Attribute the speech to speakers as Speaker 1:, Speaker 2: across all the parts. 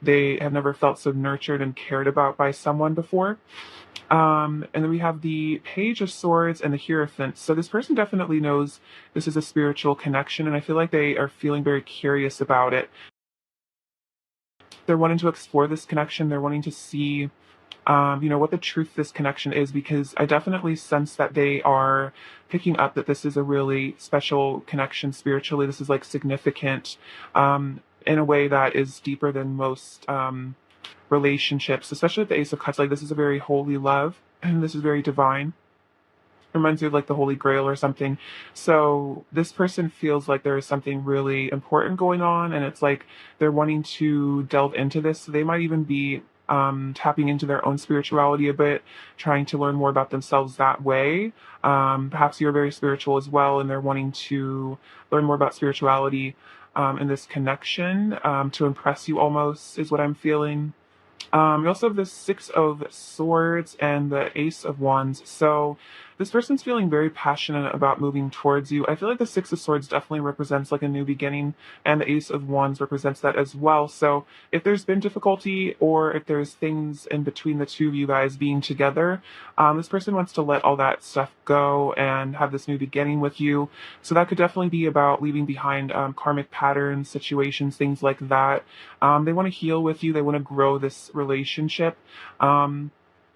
Speaker 1: they have never felt so nurtured and cared about by someone before. And then we have the Page of Swords and the Hierophant. So this person definitely knows this is a spiritual connection, and I feel like they are feeling very curious about it. They're wanting to explore this connection. They're wanting to see, what the truth of this connection is, because I definitely sense that they are picking up that this is a really special connection spiritually. This is like significant, in a way that is deeper than most relationships, especially with the Ace of Cups. Like, this is a very holy love, and this is very divine. Reminds me of like the Holy Grail or something. So this person feels like there is something really important going on, and it's like they're wanting to delve into this. So they might even be tapping into their own spirituality a bit, trying to learn more about themselves that way. Perhaps you're very spiritual as well, and they're wanting to learn more about spirituality in this connection, to impress you almost, is what I'm feeling. We also have the Six of Swords and the Ace of Wands. So this person's feeling very passionate about moving towards you. I feel like the Six of Swords definitely represents like a new beginning, and the Ace of Wands represents that as well. So if there's been difficulty, or if there's things in between the two of you guys being together, this person wants to let all that stuff go and have this new beginning with you. So that could definitely be about leaving behind karmic patterns, situations, things like that. They want to heal with you. They want to grow this relationship.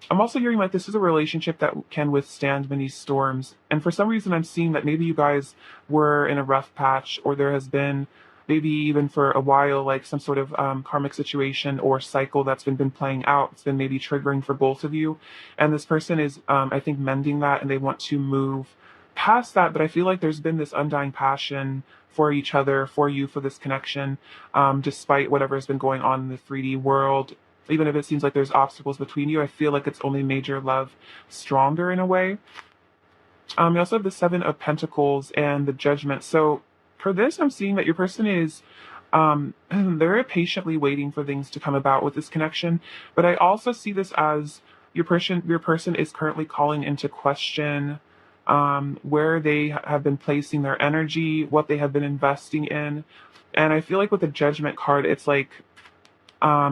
Speaker 1: I'm also hearing like this is a relationship that can withstand many storms. And for some reason, I'm seeing that maybe you guys were in a rough patch, or there has been, maybe even for a while, like some sort of karmic situation or cycle that's been playing out. It's been maybe triggering for both of you. And this person is, I think, mending that, and they want to move past that. But I feel like there's been this undying passion for each other, for you, for this connection, despite whatever has been going on in the 3D world. Even if it seems like there's obstacles between you, I feel like it's only made your love stronger in a way. You also have the Seven of Pentacles and the Judgment. So for this, I'm seeing that your person is they're patiently waiting for things to come about with this connection. But I also see this as your person is currently calling into question where they have been placing their energy, what they have been investing in. And I feel like with the Judgment card, it's like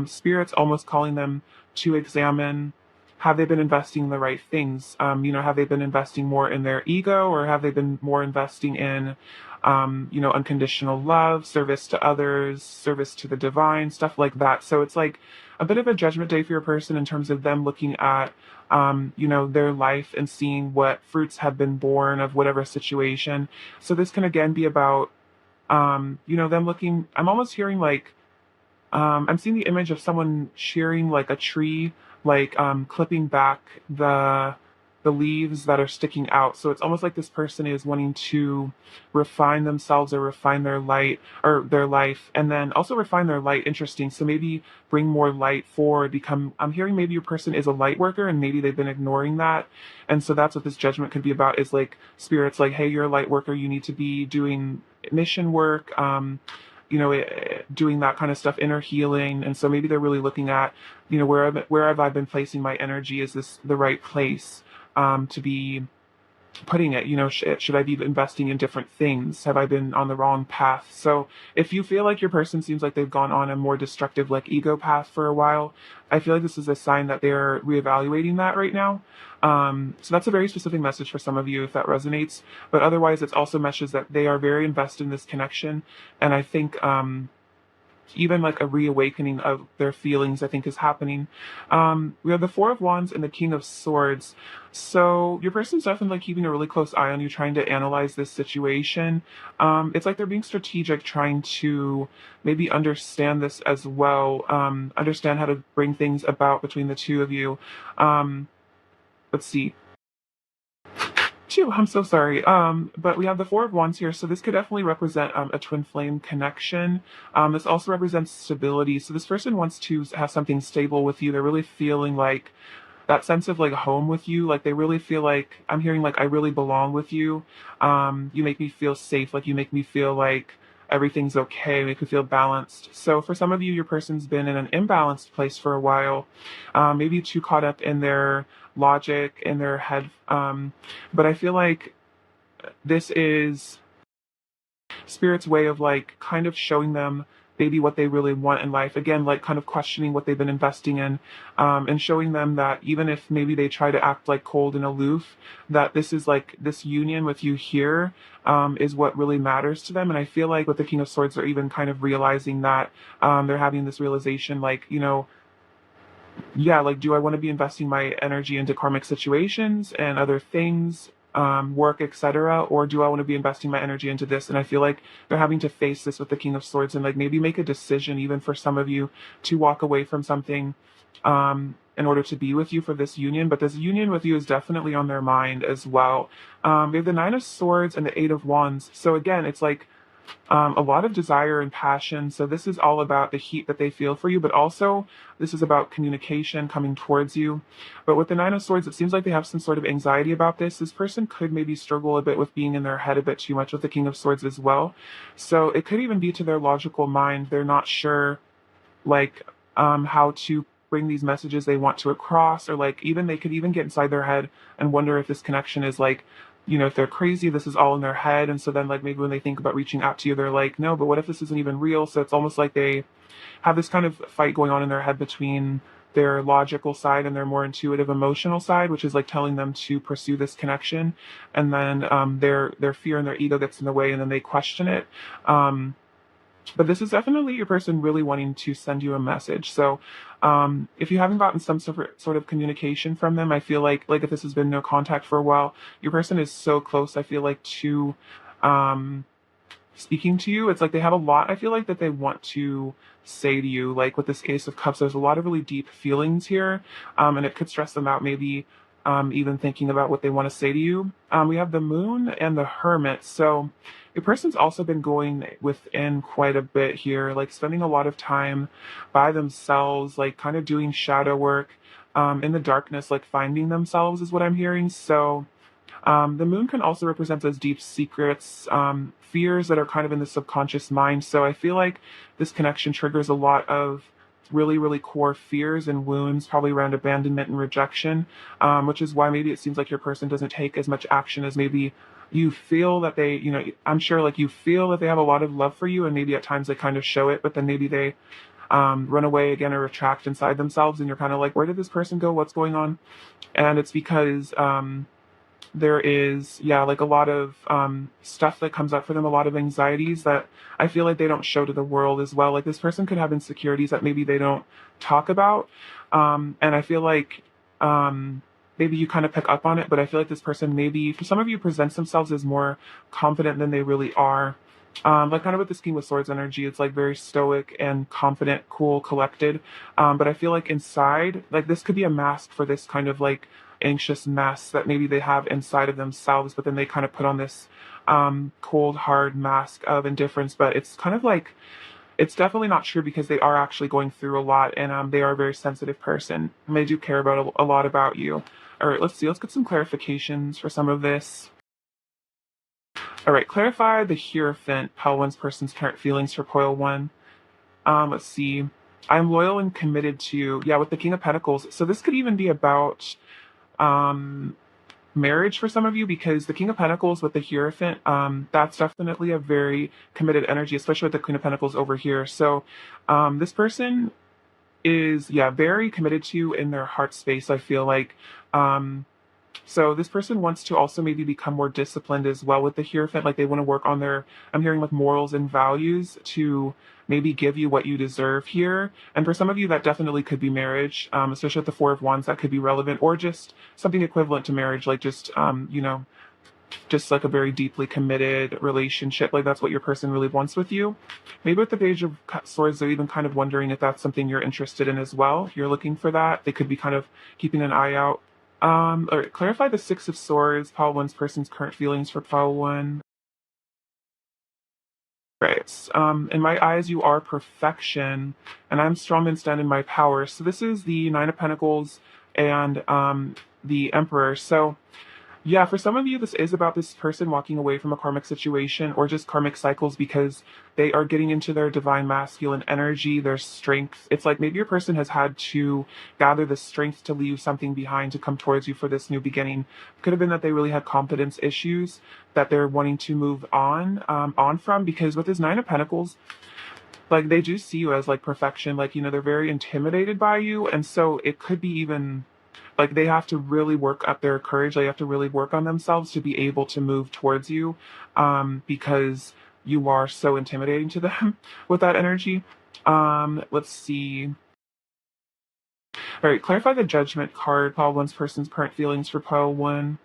Speaker 1: spirits almost calling them to examine, have they been investing in the right things? Have they been investing more in their ego, or have they been more investing in, unconditional love, service to others, service to the divine, stuff like that. So it's like a bit of a judgment day for your person in terms of them looking at, their life and seeing what fruits have been born of whatever situation. So this can again be about, them looking, I'm almost hearing like, I'm seeing the image of someone shearing like a tree, like clipping back the leaves that are sticking out. So it's almost like this person is wanting to refine themselves, or refine their light, or their life, and then also refine their light. Interesting. So maybe bring more light forward. Become. I'm hearing maybe your person is a light worker, and maybe they've been ignoring that, and so that's what this judgment could be about. Is like spirits like, hey, you're a light worker. You need to be doing mission work. Doing that kind of stuff, inner healing. And so maybe they're really looking at, where have I been placing my energy? Is this the right place to be putting it? Should I be investing in different things? Have I been on the wrong path? So if you feel like your person seems like they've gone on a more destructive, like ego path for a while, I feel like this is a sign that they're reevaluating that right now. So that's a very specific message for some of you if that resonates. But otherwise, it's also a message that they are very invested in this connection. And I think even like a reawakening of their feelings, I think, is happening. We have the Four of Wands and the King of Swords. So your person's definitely keeping a really close eye on you, trying to analyze this situation. It's like they're being strategic, trying to maybe understand this as well, understand how to bring things about between the two of you. Let's see. Phew, I'm so sorry. But we have the Four of Wands here, so this could definitely represent a twin flame connection. This also represents stability. So this person wants to have something stable with you. They're really feeling like that sense of like home with you. Like they really feel like, I'm hearing like, I really belong with you. You make me feel safe. Like you make me feel like everything's okay. Make me feel balanced. So for some of you, your person's been in an imbalanced place for a while. Maybe too caught up in their logic, in their head. But I feel like this is Spirit's way of like kind of showing them maybe what they really want in life. Again, like kind of questioning what they've been investing in, and showing them that even if maybe they try to act like cold and aloof, that this is like this union with you here, is what really matters to them. And I feel like with the King of Swords, they're even kind of realizing that, they're having this realization, like, yeah, like, do I want to be investing my energy into karmic situations and other things, work, etc., or do I want to be investing my energy into this? And I feel like they're having to face this with the King of Swords and like maybe make a decision, even for some of you, to walk away from something, in order to be with you for this union. But this union with you is definitely on their mind as well. We have the Nine of Swords and the Eight of Wands. So again, it's like, a lot of desire and passion. So this is all about the heat that they feel for you, but also this is about communication coming towards you. But with the Nine of Swords, it seems like they have some sort of anxiety about this. This person could maybe struggle a bit with being in their head a bit too much with the King of Swords as well. So it could even be to their logical mind. They're not sure, like, how to bring these messages they want to across, or like even they could even get inside their head and wonder if this connection is like, if they're crazy, this is all in their head. And so then like maybe when they think about reaching out to you, they're like, no, but what if this isn't even real? So it's almost like they have this kind of fight going on in their head between their logical side and their more intuitive emotional side, which is like telling them to pursue this connection. And then, their fear and their ego gets in the way, and then they question it. But this is definitely your person really wanting to send you a message. So, if you haven't gotten some sort of communication from them, I feel like if this has been no contact for a while, your person is so close, I feel like, to, um, speaking to you. It's like they have a lot, I feel like, that they want to say to you. Like with this Ace of Cups, there's a lot of really deep feelings here, and it could stress them out, maybe, even thinking about what they want to say to you. We have the Moon and the Hermit. So your person's also been going within quite a bit here, like spending a lot of time by themselves, like kind of doing shadow work, in the darkness, like finding themselves is what I'm hearing. So, the Moon can also represent those deep secrets, fears that are kind of in the subconscious mind. So I feel like this connection triggers a lot of really, really core fears and wounds, probably around abandonment and rejection, which is why maybe it seems like your person doesn't take as much action as maybe you feel that they, I'm sure like you feel that they have a lot of love for you, and maybe at times they kind of show it, but then maybe they, run away again or retract inside themselves, and you're kind of like, where did this person go? What's going on? And it's because, there is, yeah, like a lot of, stuff that comes up for them, a lot of anxieties that I feel like they don't show to the world as well. Like this person could have insecurities that maybe they don't talk about. And I feel like, maybe you kind of pick up on it, but I feel like this person maybe, for some of you, presents themselves as more confident than they really are. Like kind of with this King with Swords energy, it's like very stoic and confident, cool, collected. But I feel like inside, like this could be a mask for this kind of like anxious mess that maybe they have inside of themselves, but then they kind of put on this, cold, hard mask of indifference. But it's kind of like, it's definitely not true, because they are actually going through a lot, and, they are a very sensitive person, and they do care about a lot about you. All right, let's see. Let's get some clarifications for some of this. All right, clarify the Hierophant, Pile One's person's current feelings for Coil One. Let's see. I'm loyal and committed to, yeah, with the King of Pentacles. So this could even be about, marriage for some of you, because the King of Pentacles with the Hierophant, that's definitely a very committed energy, especially with the Queen of Pentacles over here. So, this person is, yeah, very committed to you in their heart space, I feel like. So this person wants to also maybe become more disciplined as well with the Hierophant. Like they want to work on their, I'm hearing like morals and values to maybe give you what you deserve here. And for some of you, that definitely could be marriage, especially with the Four of Wands, that could be relevant, or just something equivalent to marriage, like just, just like a very deeply committed relationship. Like that's what your person really wants with you. Maybe with the Page of Swords, they're even kind of wondering if that's something you're interested in as well. If you're looking for that, they could be kind of keeping an eye out. Or clarify the Six of Swords, Pile One's person's current feelings for Pile One. Right. In my eyes, you are perfection, and I'm strong and stand in my power. So this is the Nine of Pentacles and, the Emperor. So yeah, for some of you, this is about this person walking away from a karmic situation or just karmic cycles, because they are getting into their divine masculine energy, their strength. It's like maybe your person has had to gather the strength to leave something behind to come towards you for this new beginning. Could have been that they really had confidence issues that they're wanting to move on from, because with this Nine of Pentacles, like they do see you as like perfection, like, they're very intimidated by you. And so it could be even like they have to really work up their courage. They have to really work on themselves to be able to move towards you, because you are so intimidating to them with that energy. Let's see. All right, clarify the judgment card. Pile one's person's current feelings for pile one.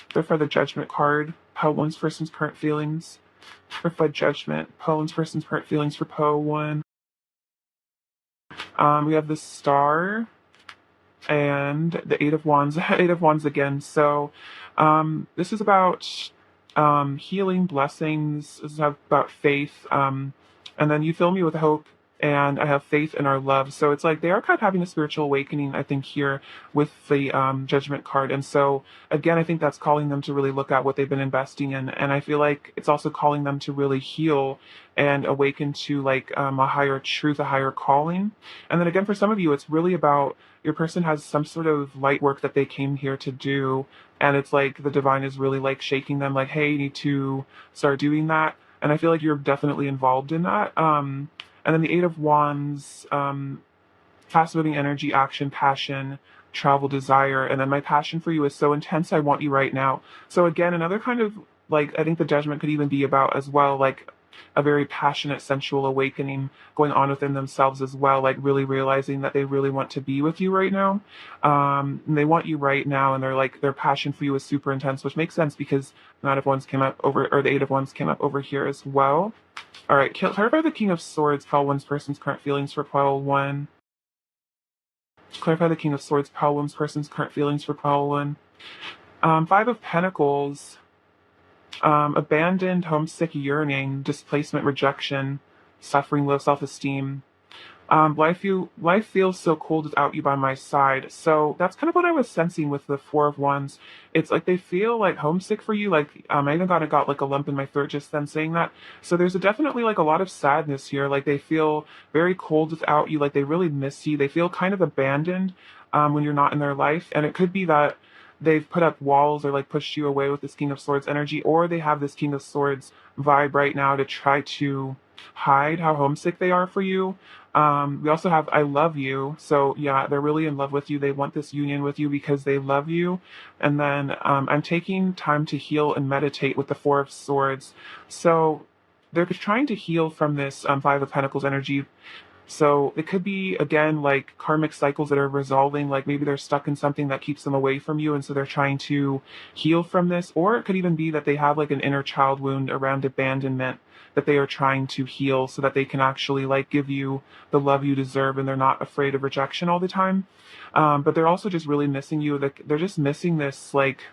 Speaker 1: Clarify the judgment card. Pile one's person's current feelings. Clarify judgment. Pile one's person's current feelings for pile one. We have the star and the Eight of Wands. Eight of Wands again. So, this is about healing, blessings. This is about faith. And then you fill me with hope, and I have faith in our love. So it's like they are kind of having a spiritual awakening, I think, here with the Judgment card. And so, again, I think that's calling them to really look at what they've been investing in. And I feel like it's also calling them to really heal and awaken to like a higher truth, a higher calling. And then again, for some of you, it's really about your person has some sort of light work that they came here to do. And it's like the divine is really like shaking them, like, hey, you need to start doing that. And I feel like you're definitely involved in that. And then the Eight of Wands, fast moving energy, action, passion, travel, desire. And then my passion for you is so intense, I want you right now. So again, another kind of like, I think the judgment could even be about as well, like a very passionate, sensual awakening going on within themselves as well, like really realizing that they really want to be with you right now. And they want you right now, and they're like, their passion for you is super intense, which makes sense because the Nine of Wands came up over, or the Eight of Wands came up over here as well. All right, clarify the King of Swords, pile one's person's current feelings for pile one. Clarify the King of Swords, pile one's person's current feelings for pile one. Five of Pentacles, abandoned, homesick, yearning, displacement, rejection, suffering, low self-esteem. Life feels so cold without you by my side. So that's kind of what I was sensing with the Four of Wands. It's like they feel like homesick for you. Like I even got like a lump in my throat just then saying that. So there's definitely like a lot of sadness here. Like they feel very cold without you. Like they really miss you. They feel kind of abandoned when you're not in their life. And it could be that they've put up walls or like pushed you away with this King of Swords energy, or they have this King of Swords vibe right now to try to hide how homesick they are for you. We also have I love you. So yeah, they're really in love with you. They want this union with you because they love you. And then I'm taking time to heal and meditate with the Four of Swords. So they're trying to heal from this Five of Pentacles energy. So it could be, again, like karmic cycles that are resolving, like maybe they're stuck in something that keeps them away from you. And so they're trying to heal from this. Or it could even be that they have like an inner child wound around abandonment that they are trying to heal so that they can actually like give you the love you deserve and they're not afraid of rejection all the time. But they're also just really missing you. They're just missing this like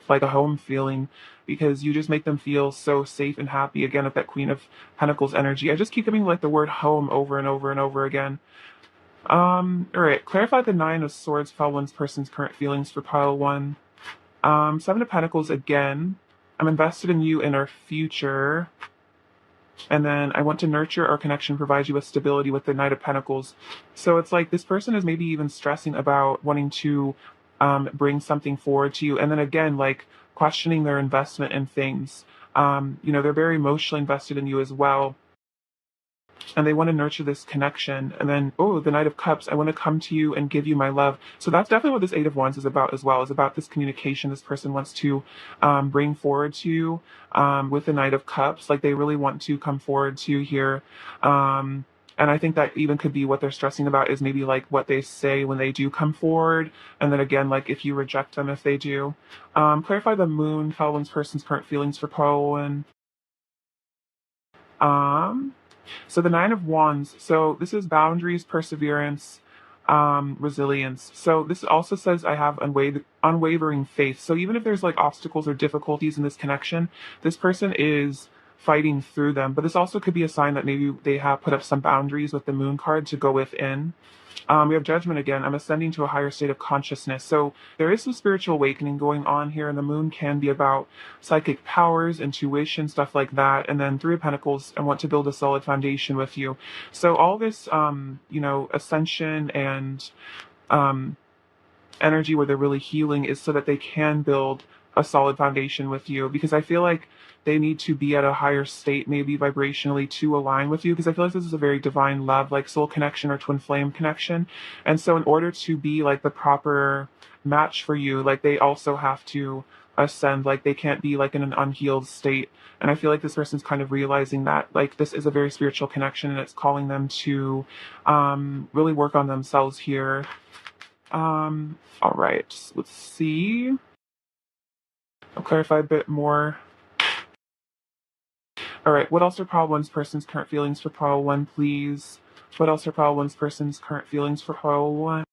Speaker 1: a home feeling because you just make them feel so safe and happy. Again, with that Queen of Pentacles energy, I just keep giving like the word home over and over and over again. All right, clarify the Nine of Swords, pile one's person's current feelings for pile one. Seven of Pentacles again. I'm invested in you in our future. And then I want to nurture our connection, provide you with stability with the Knight of Pentacles. So it's like this person is maybe even stressing about wanting to bring something forward to you. And then again, like questioning their investment in things. They're very emotionally invested in you as well. And they want to nurture this connection. And then, oh, the Knight of Cups, I want to come to you and give you my love. So that's definitely what this Eight of Wands is about as well, is about this communication this person wants to bring forward to you with the Knight of Cups. Like they really want to come forward to you here. And I think that even could be what they're stressing about is maybe like what they say when they do come forward. And then again, like if you reject them, if they do. Clarify the Moon, pile one's person's current feelings for Poland. So the Nine of Wands. So this is boundaries, perseverance, resilience. So this also says I have unwavering faith. So even if there's like obstacles or difficulties in this connection, this person is fighting through them. But this also could be a sign that maybe they have put up some boundaries with the Moon card to go within. We have Judgment again. I'm ascending to a higher state of consciousness. So there is some spiritual awakening going on here, and the Moon can be about psychic powers, intuition, stuff like that. And then Three of Pentacles, I want to build a solid foundation with you. So all this, ascension and energy where they're really healing is so that they can build a solid foundation with you, because I feel like they need to be at a higher state, maybe vibrationally, to align with you, because I feel like this is a very divine love, like soul connection or twin flame connection. And so in order to be like the proper match for you, like they also have to ascend, like they can't be like in an unhealed state. And I feel like this person's kind of realizing that like this is a very spiritual connection, and it's calling them to really work on themselves here. All right, let's see. I'll clarify a bit more. All right, what else are pile one's person's current feelings for pile one, please? What else are pile one's person's current feelings for pile one?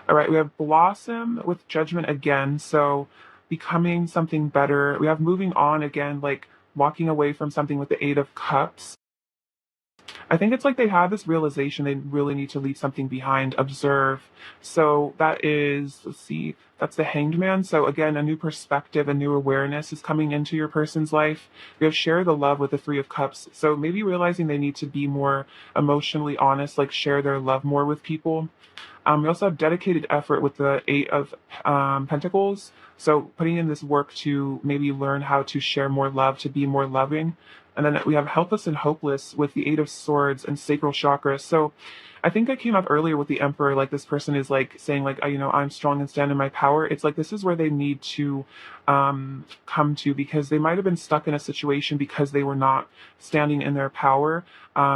Speaker 1: All right, we have blossom with judgment again. So becoming something better. We have moving on again, like walking away from something with the Eight of Cups. I think it's like they have this realization they really need to leave something behind, observe. So that is, let's see, that's the Hanged Man. So again, a new perspective, a new awareness is coming into your person's life. We have share the love with the Three of Cups. So maybe realizing they need to be more emotionally honest, like share their love more with people. We also have dedicated effort with the Eight of Pentacles. So putting in this work to maybe learn how to share more love, to be more loving. And then we have helpless and hopeless with the Eight of Swords and sacral chakra. So I think I came up earlier with the Emperor, like this person is like saying like, I'm strong and stand in my power. It's like, this is where they need to come to, because they might have been stuck in a situation because they were not standing in their power,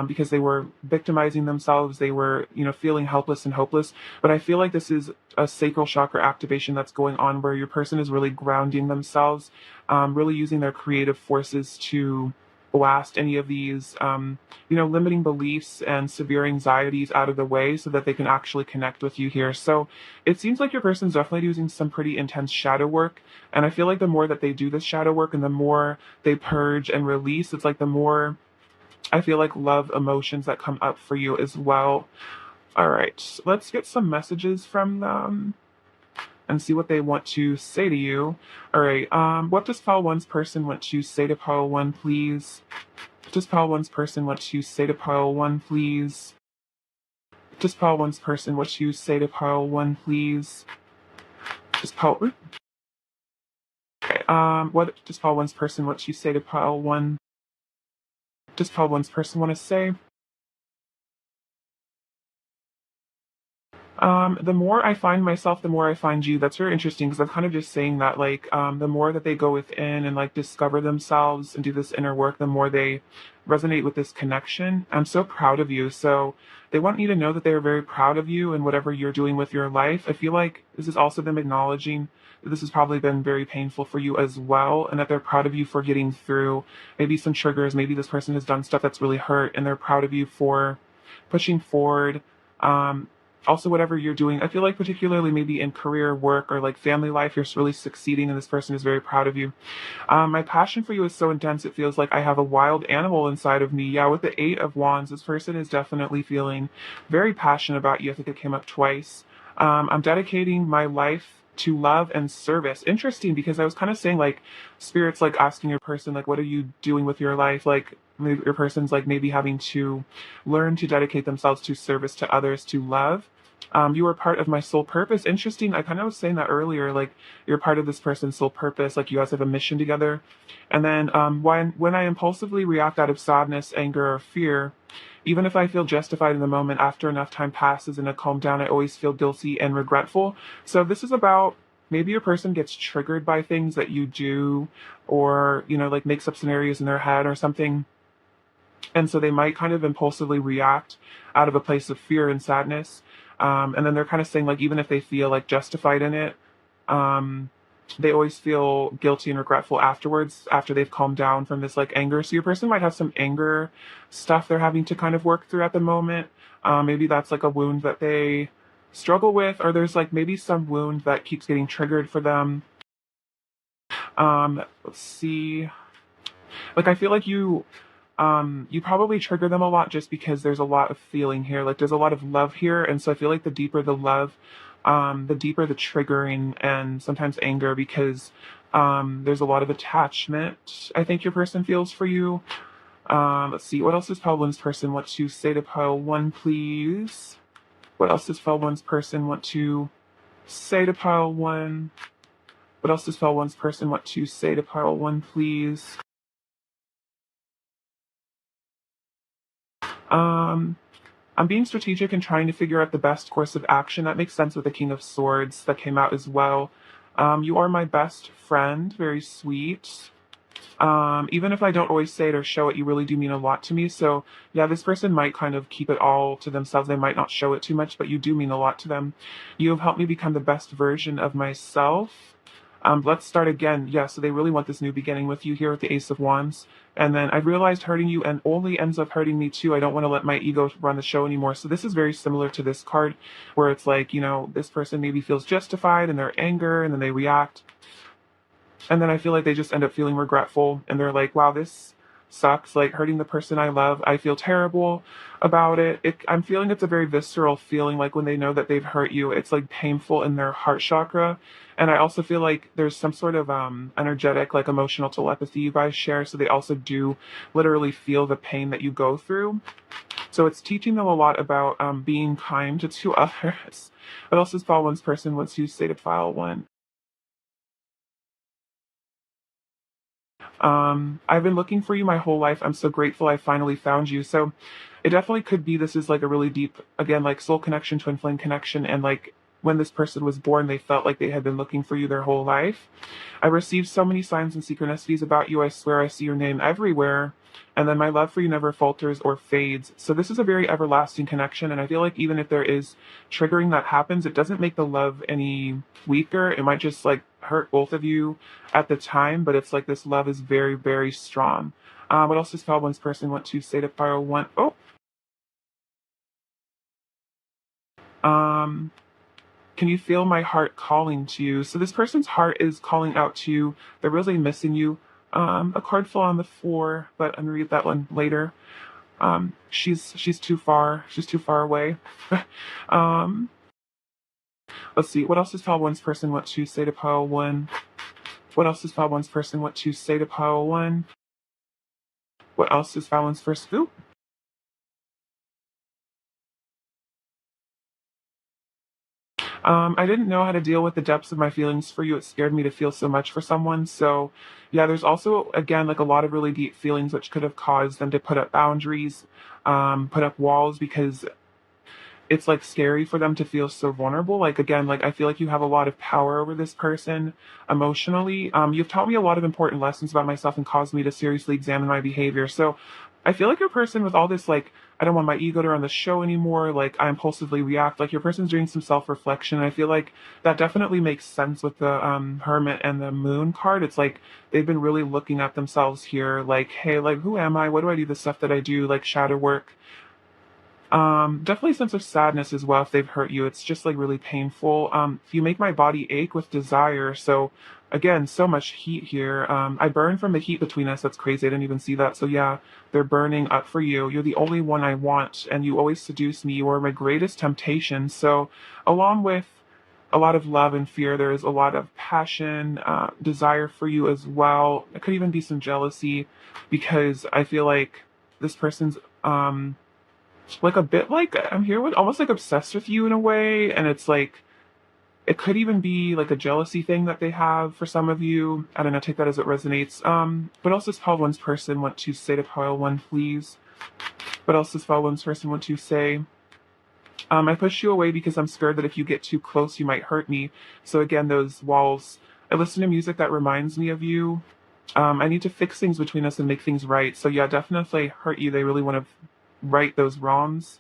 Speaker 1: because they were victimizing themselves. They were, feeling helpless and hopeless. But I feel like this is a sacral chakra activation that's going on where your person is really grounding themselves, really using their creative forces to blast any of these, limiting beliefs and severe anxieties out of the way so that they can actually connect with you here. So it seems like your person's definitely using some pretty intense shadow work. And I feel like the more that they do this shadow work and the more they purge and release, it's like the more I feel like love emotions that come up for you as well. All right, let's get some messages from them and see what they want to say to you. All right, what does pile one's person want to say to pile one, please? What does pile one's person want to say to pile one, please? What does pile one's person want to say to pile one, please? Just pile. Okay, what does pile one's person want to say to pile one? What does pile one's person want to say? The more I find myself, the more I find you. That's very interesting, because I'm kind of just saying that, like, the more that they go within and like discover themselves and do this inner work, the more they resonate with this connection. I'm so proud of you. So they want you to know that they are very proud of you and whatever you're doing with your life. I feel like this is also them acknowledging that this has probably been very painful for you as well, and that they're proud of you for getting through maybe some triggers. Maybe this person has done stuff that's really hurt, and they're proud of you for pushing forward. Um, Also, whatever you're doing, I feel like particularly maybe in career, work, or like family life, you're really succeeding, and this person is very proud of you. My passion for you is so intense, it feels like I have a wild animal inside of me. Yeah, with the Eight of Wands, this person is definitely feeling very passionate about you. I think it came up twice. I'm dedicating my life to love and service. Interesting, because I was kind of saying like spirits like asking your person like, what are you doing with your life? Like maybe your person's like maybe having to learn to dedicate themselves to service, to others, to love. You are part of my soul purpose. Interesting. I kind of was saying that earlier, like you're part of this person's soul purpose, like you guys have a mission together. And then when I impulsively react out of sadness, anger, or fear, even if I feel justified in the moment, after enough time passes and I calm down, I always feel guilty and regretful. So this is about maybe your person gets triggered by things that you do, or, like makes up scenarios in their head or something. And so they might kind of impulsively react out of a place of fear and sadness. And then they're kind of saying, like, even if they feel like justified in it, um, they always feel guilty and regretful afterwards, after they've calmed down from this like anger. So your person might have some anger stuff they're having to kind of work through at the moment. Maybe that's like a wound that they struggle with, or there's like maybe some wound that keeps getting triggered for them. Let's see. Like I feel like you probably trigger them a lot just because there's a lot of feeling here. Like there's a lot of love here. And so I feel like the deeper the love, the deeper the triggering and sometimes anger, because there's a lot of attachment I think your person feels for you. Let's see, what else does pile one's person want to say to pile one, please? What else does pile one's person want to say to pile one? What else does pile one's person want to say to pile one, please? Um, I'm being strategic and trying to figure out the best course of action. That makes sense with the King of Swords that came out as well. You are my best friend, very sweet. Even if I don't always say it or show it, you really do mean a lot to me. So yeah, this person might kind of keep it all to themselves. They might not show it too much, but you do mean a lot to them. You have helped me become the best version of myself. Let's start again. Yeah, so they really want this new beginning with you here with the Ace of Wands. And then I've realized hurting you and only ends up hurting me too. I don't want to let my ego run the show anymore. So this is very similar to this card where it's like, this person maybe feels justified in their anger and then they react. And then I feel like they just end up feeling regretful and they're like, wow, this sucks. Like hurting the person I love. I feel terrible about it. I'm feeling it's a very visceral feeling. Like when they know that they've hurt you, it's like painful in their heart chakra. And I also feel like there's some sort of energetic, like emotional telepathy you guys share. So they also do literally feel the pain that you go through. So it's teaching them a lot about being kind to others. What else does file one's person wants to say to file one? I've been looking for you my whole life. I'm so grateful I finally found you. So it definitely could be this is like a really deep, again, like soul connection, twin flame connection. And like when this person was born, they felt like they had been looking for you their whole life. I received so many signs and synchronicities about you. I swear I see your name everywhere. And then my love for you never falters or fades. So this is a very everlasting connection. And I feel like even if there is triggering that happens, it doesn't make the love any weaker. It might just like hurt both of you at the time, but it's like this love is very, very strong. What else does file one's person want to say to file one? Oh, um, can you feel my heart calling to you? So this person's heart is calling out to you. They're really missing you. A card fell on the floor, but I'm gonna read that one later. She's too far. She's too far away. um, let's see. What else does file one's person want to say to pile one? What else does file one's person want to say to pile one? What else does file one's first? Ooh, I didn't know how to deal with the depths of my feelings for you. It scared me to feel so much for someone. So, yeah, there's also, again, like a lot of really deep feelings which could have caused them to put up boundaries, put up walls because it's like scary for them to feel so vulnerable. Like again, like I feel like you have a lot of power over this person emotionally. You've taught me a lot of important lessons about myself and caused me to seriously examine my behavior. So I feel like your person with all this, like, I don't want my ego to run the show anymore. Like I impulsively react. Like your person's doing some self-reflection. I feel like that definitely makes sense with the Hermit and the Moon card. It's like they've been really looking at themselves here. Like, hey, like who am I? What do I do? The stuff that I do, like shadow work. Definitely a sense of sadness as well if they've hurt you. It's just like really painful. You make my body ache with desire. So again, so much heat here. I burn from the heat between us. That's crazy. I didn't even see that. So yeah, they're burning up for you. You're the only one I want, and you always seduce me. You are my greatest temptation. So along with a lot of love and fear, there is a lot of passion, desire for you as well. It could even be some jealousy because I feel like this person's like a bit like I'm here with almost like obsessed with you in a way, and it's like it could even be like a jealousy thing that they have for some of you. I don't know, take that as it resonates. What else does pile one's person want to say to pile one, please? What else does pile one's person want to say? I push you away because I'm scared that if you get too close, you might hurt me. So again, those walls. I listen to music that reminds me of you. I need to fix things between us and make things right. So yeah, definitely hurt you. They really want to right those wrongs.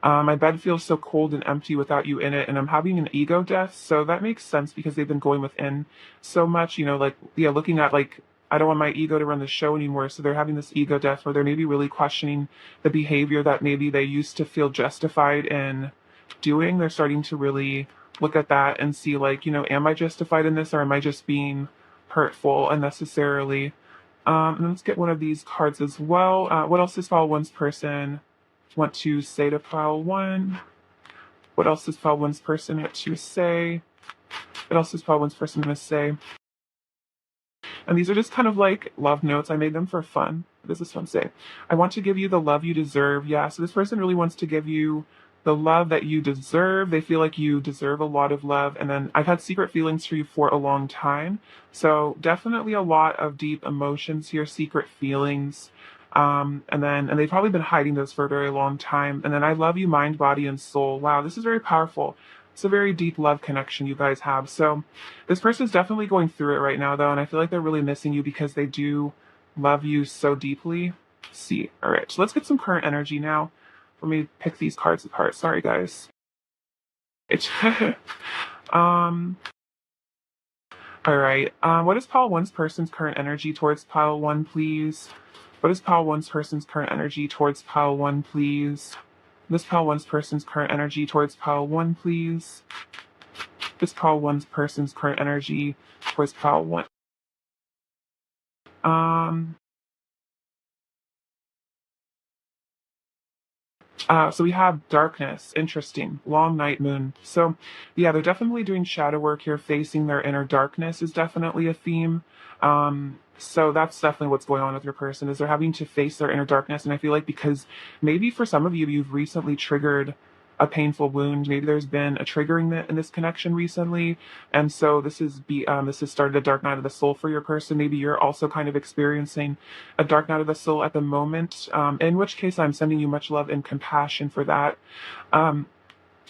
Speaker 1: My bed feels so cold and empty without you in it, and I'm having an ego death. So that makes sense because they've been going within so much, like, yeah, looking at like, I don't want my ego to run the show anymore. So they're having this ego death where they're maybe really questioning the behavior that maybe they used to feel justified in doing. They're starting to really look at that and see, like, am I justified in this or am I just being hurtful unnecessarily? And let's get one of these cards as well. What else does file one's person want to say to file one? What else does file one's person want to say? What else does file one's person want to say? And these are just kind of like love notes. I made them for fun. What does this one say? I want to give you the love you deserve. Yeah, so this person really wants to give you the love that you deserve. They feel like you deserve a lot of love. And then I've had secret feelings for you for a long time. So definitely a lot of deep emotions here, secret feelings. And they've probably been hiding those for a very long time. And then I love you, mind, body, and soul. Wow, this is very powerful. It's a very deep love connection you guys have. So this person's definitely going through it right now, though. And I feel like they're really missing you because they do love you so deeply. Let's see. All right, so let's get some current energy now. Let me pick these cards apart. Sorry, guys. It's um. All right. What is pile one's person's current energy towards pile one, please? What is pile one's person's current energy towards pile one, please? This pile one's person's current energy towards pile one, please. This pile one's person's current energy towards pile one. Um. So we have darkness, interesting, long night moon. So yeah, they're definitely doing shadow work here, facing their inner darkness is definitely a theme. So that's definitely what's going on with your person is they're having to face their inner darkness. And I feel like because maybe for some of you, you've recently triggered a painful wound. Maybe there's been a triggering in this connection recently, and so this has started a dark night of the soul for your person. Maybe you're also kind of experiencing a dark night of the soul at the moment. In which case, I'm sending you much love and compassion for that. Um,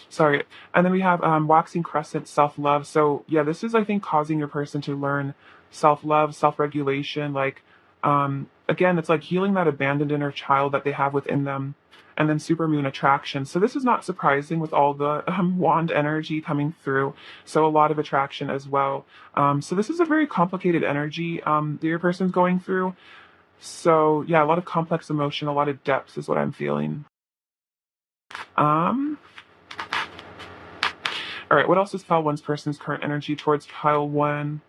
Speaker 1: Sorry. And then we have waxing crescent, self-love. So yeah, this is, I think, causing your person to learn self-love, self-regulation. Like, again, it's like healing that abandoned inner child that they have within them. And then supermoon attraction. So this is not surprising with all the wand energy coming through. So a lot of attraction as well. So this is a very complicated energy that your person's going through. So yeah, a lot of complex emotion, a lot of depth is what I'm feeling. Um, All right, what else is pile one's person's current energy towards pile one?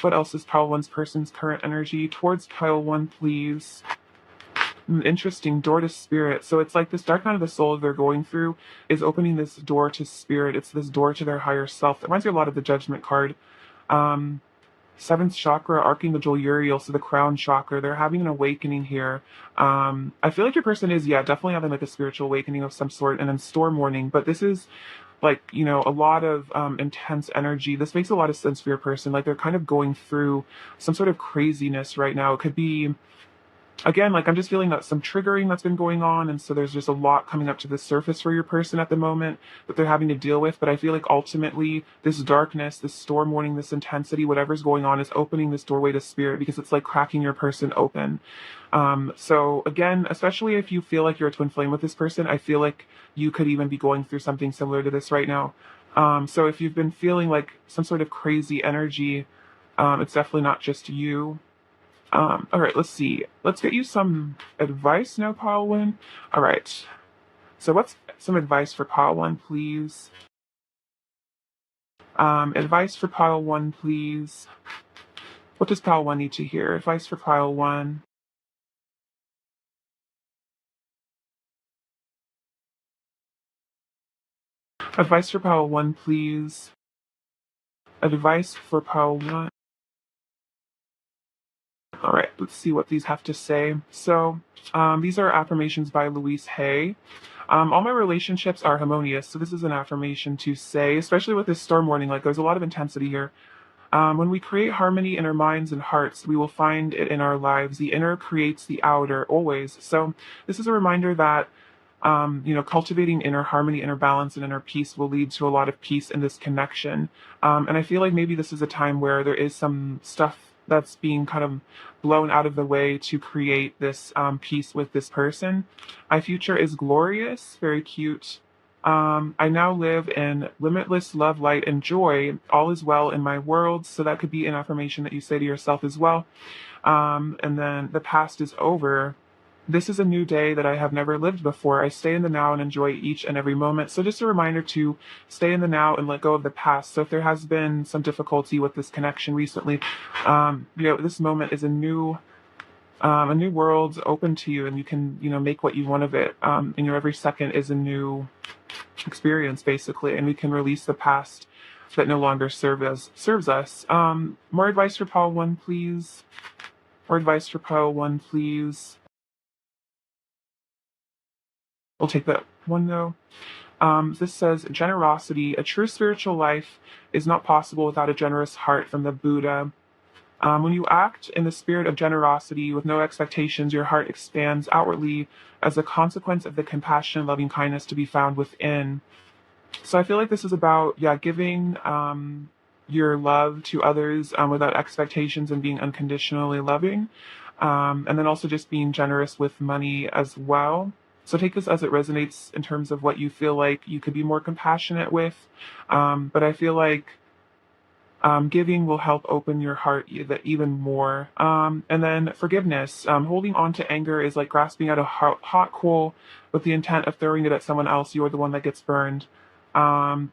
Speaker 1: What else is pile one's person's current energy towards pile one, please? Interesting, door to spirit. So it's like this dark night of the soul they're going through is opening this door to spirit. It's this door to their higher self. It reminds me a lot of the judgment card. Um, Seventh chakra, archangel Uriel, so the crown chakra. They're having an awakening here. I feel like your person is, yeah, definitely having like a spiritual awakening of some sort, and then storm warning. But this is like, a lot of intense energy. This makes a lot of sense for your person. Like they're kind of going through some sort of craziness right now. It could be, again, like I'm just feeling that some triggering that's been going on, and so there's just a lot coming up to the surface for your person at the moment that they're having to deal with. But I feel like ultimately this darkness, this storm warning, this intensity, whatever's going on is opening this doorway to spirit because it's like cracking your person open. So again, especially if you feel like you're a twin flame with this person, I feel like you could even be going through something similar to this right now. So if you've been feeling like some sort of crazy energy, it's definitely not just you. All right, let's see. Let's get you some advice now, pile one. All right. So what's some advice for pile one, please? Advice for pile one, please. What does pile one need to hear? Advice for pile one. Advice for pile one, please. Advice for pile one. All right, let's see what these have to say. So, these are affirmations by Louise Hay. All my relationships are harmonious. So this is an affirmation to say, especially with this storm warning, like there's a lot of intensity here. When we create harmony in our minds and hearts, we will find it in our lives. The inner creates the outer always. So this is a reminder that, cultivating inner harmony, inner balance, and inner peace will lead to a lot of peace in this connection. And I feel like maybe this is a time where there is some stuff that's being kind of blown out of the way to create this peace with this person. My future is glorious, very cute. I now live in limitless love, light, and joy. All is well in my world. So that could be an affirmation that you say to yourself as well. And then the past is over. This is a new day that I have never lived before. I stay in the now and enjoy each and every moment. So just a reminder to stay in the now and let go of the past. So if there has been some difficulty with this connection recently, this moment is a new world open to you, and you can, make what you want of it. Every second is a new experience, basically, and we can release the past that no longer serves us. More advice for Paul one, please. More advice for Paul one, please. We'll take that one though. This says generosity. A true spiritual life is not possible without a generous heart from the Buddha. When you act in the spirit of generosity with no expectations, your heart expands outwardly as a consequence of the compassion and loving kindness to be found within. So I feel like this is about, yeah, giving your love to others without expectations and being unconditionally loving. And then also just being generous with money as well. So take this as it resonates in terms of what you feel like you could be more compassionate with. But I feel like giving will help open your heart even more. And then forgiveness. Holding on to anger is like grasping at a hot coal with the intent of throwing it at someone else. You're the one that gets burned. Um,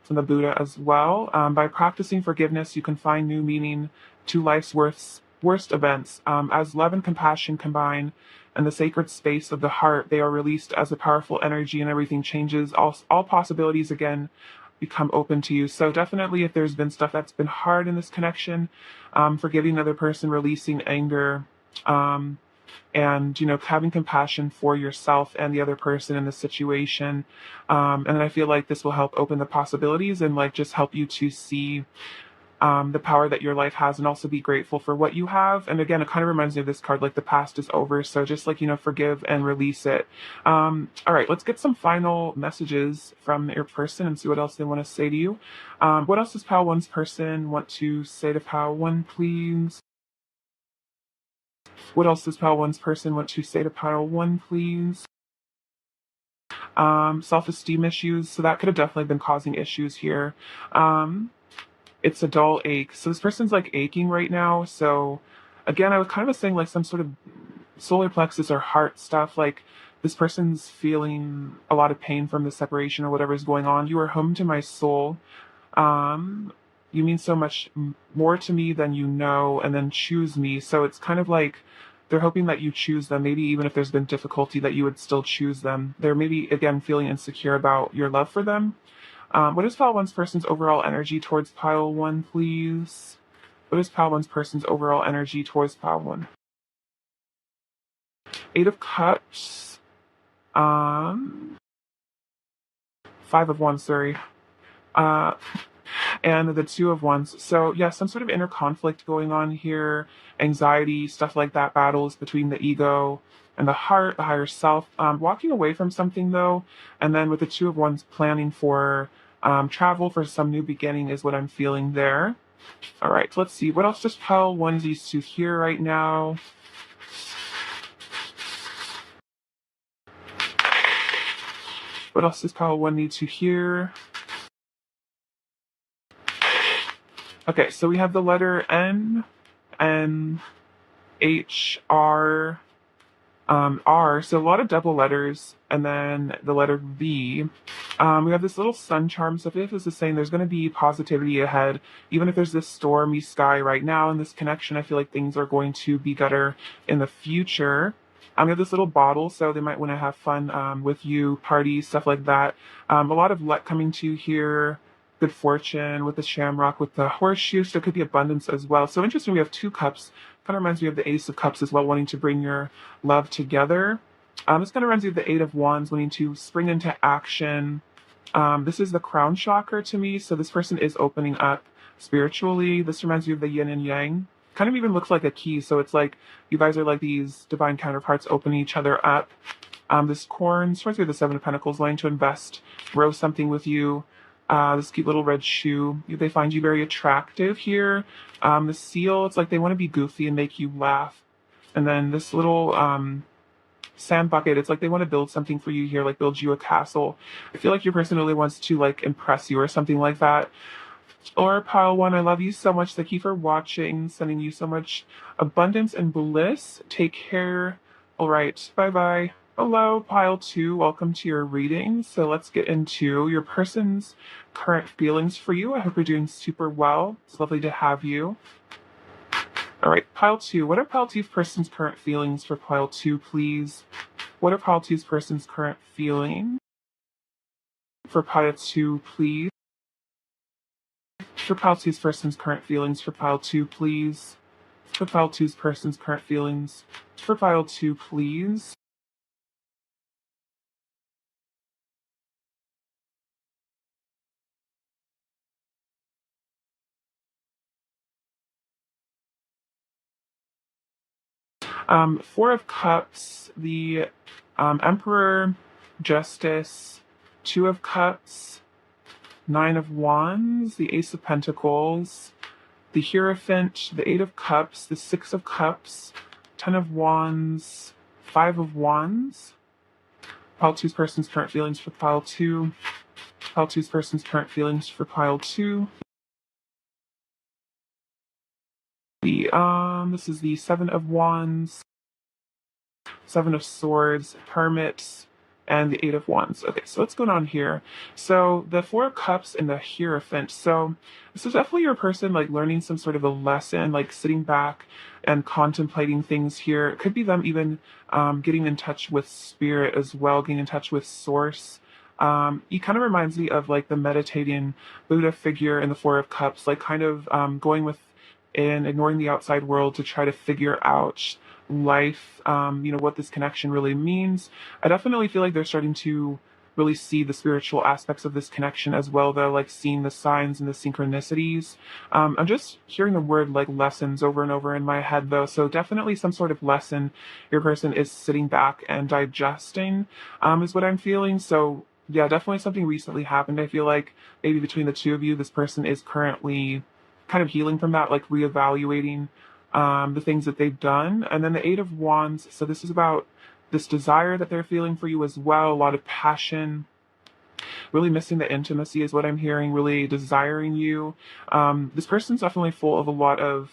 Speaker 1: from the Buddha as well. By practicing forgiveness, you can find new meaning to life's worst events. As love and compassion combine in the sacred space of the heart, they are released as a powerful energy and everything changes. All possibilities again become open to you. So definitely if there's been stuff that's been hard in this connection, forgiving another person, releasing anger, um, and having compassion for yourself and the other person in the situation, and I feel like this will help open the possibilities and like just help you to see the power that your life has and also be grateful for what you have. And again, it kind of reminds me of this card, like the past is over, so just like forgive and release it. All right, let's get some final messages from your person and see what else they want to say to you. What else does pile one's person want to say to pile one, please? What else does pile one's person want to say to pile one, please? Self-esteem issues. So that could have definitely been causing issues here. It's a dull ache. So this person's like aching right now. So again, I was kind of saying like some sort of solar plexus or heart stuff. Like this person's feeling a lot of pain from the separation or whatever is going on. You are home to my soul. Um, you mean so much more to me than you know, and then choose me. So it's kind of like they're hoping that you choose them. Maybe even if there's been difficulty, that you would still choose them. They're maybe again feeling insecure about your love for them. What is pile one's person's overall energy towards pile one, please? What is pile one's person's overall energy towards pile one? Eight of Cups. Um, Five of Wands, sorry. Uh, and the Two of Wands. So yeah, some sort of inner conflict going on here, anxiety, stuff like that, battles between the ego and the heart, the higher self. Walking away from something though, and then with the Two of Wands, planning for travel for some new beginning is what I'm feeling there. All right, let's see. What else does pile one needs to hear right now? What else does pile one need to hear? Okay, so we have the letter N, N, H, R, R, so a lot of double letters, and then the letter V. We have this little sun charm, so if this is saying there's going to be positivity ahead, even if there's this stormy sky right now in this connection, I feel like things are going to be better in the future. We have this little bottle, so they might want to have fun with you, parties, stuff like that. A lot of luck coming to you here, good fortune with the shamrock, with the horseshoe, so it could be abundance as well. So interesting, we have two cups. Kind of reminds me of the Ace of Cups as well, wanting to bring your love together. This kind of reminds me of the Eight of Wands, wanting to spring into action. This is the crown chakra to me, so this person is opening up spiritually. This reminds me of the yin and yang. Kind of even looks like a key, so it's like you guys are like these divine counterparts opening each other up. This corn, reminds me of the Seven of Pentacles, wanting to invest, grow something with you. This cute little red shoe. They find you very attractive here. The seal, it's like they want to be goofy and make you laugh. And then this little sand bucket, it's like they want to build something for you here, like build you a castle. I feel like your person really wants to like impress you or something like that. Or pile one, I love you so much. Thank you for watching. Sending you so much abundance and bliss. Take care. All right. Bye bye. Hello, pile two. Welcome to your reading. So let's get into your person's current feelings for you. I hope you're doing super well. It's lovely to have you. All right, pile two. What are pile two's person's current feelings for pile two, please? What are pile two's person's current feelings for pile two, please? For pile two's person's current feelings for pile two, please. For pile two's person's current feelings for pile two, please. Four of Cups, the Emperor, Justice, Two of Cups, Nine of Wands, the Ace of Pentacles, the Hierophant, the Eight of Cups, the Six of Cups, Ten of Wands, Five of Wands. Pile two's person's current feelings for pile two. Pile two's person's current feelings for pile two. This is the Seven of Wands, Seven of Swords, Hermit, and the Eight of Wands. Okay, so what's going on here? So the Four of Cups and the Hierophant. So this is definitely your person like learning some sort of a lesson, like sitting back and contemplating things here. It could be them even getting in touch with spirit as well, getting in touch with source. He kind of reminds me of like the meditating Buddha figure in the Four of Cups, like kind of going with and ignoring the outside world to try to figure out life, what this connection really means. I definitely feel like they're starting to really see the spiritual aspects of this connection as well, though, like seeing the signs and the synchronicities. I'm just hearing the word like lessons over and over in my head, though. So definitely some sort of lesson your person is sitting back and digesting, is what I'm feeling. So yeah, definitely something recently happened. I feel like maybe between the two of you, this person is currently kind of healing from that, like reevaluating the things that they've done. And then the Eight of Wands. So this is about this desire that they're feeling for you as well. A lot of passion, really missing the intimacy is what I'm hearing, really desiring you. This person's definitely full of a lot of,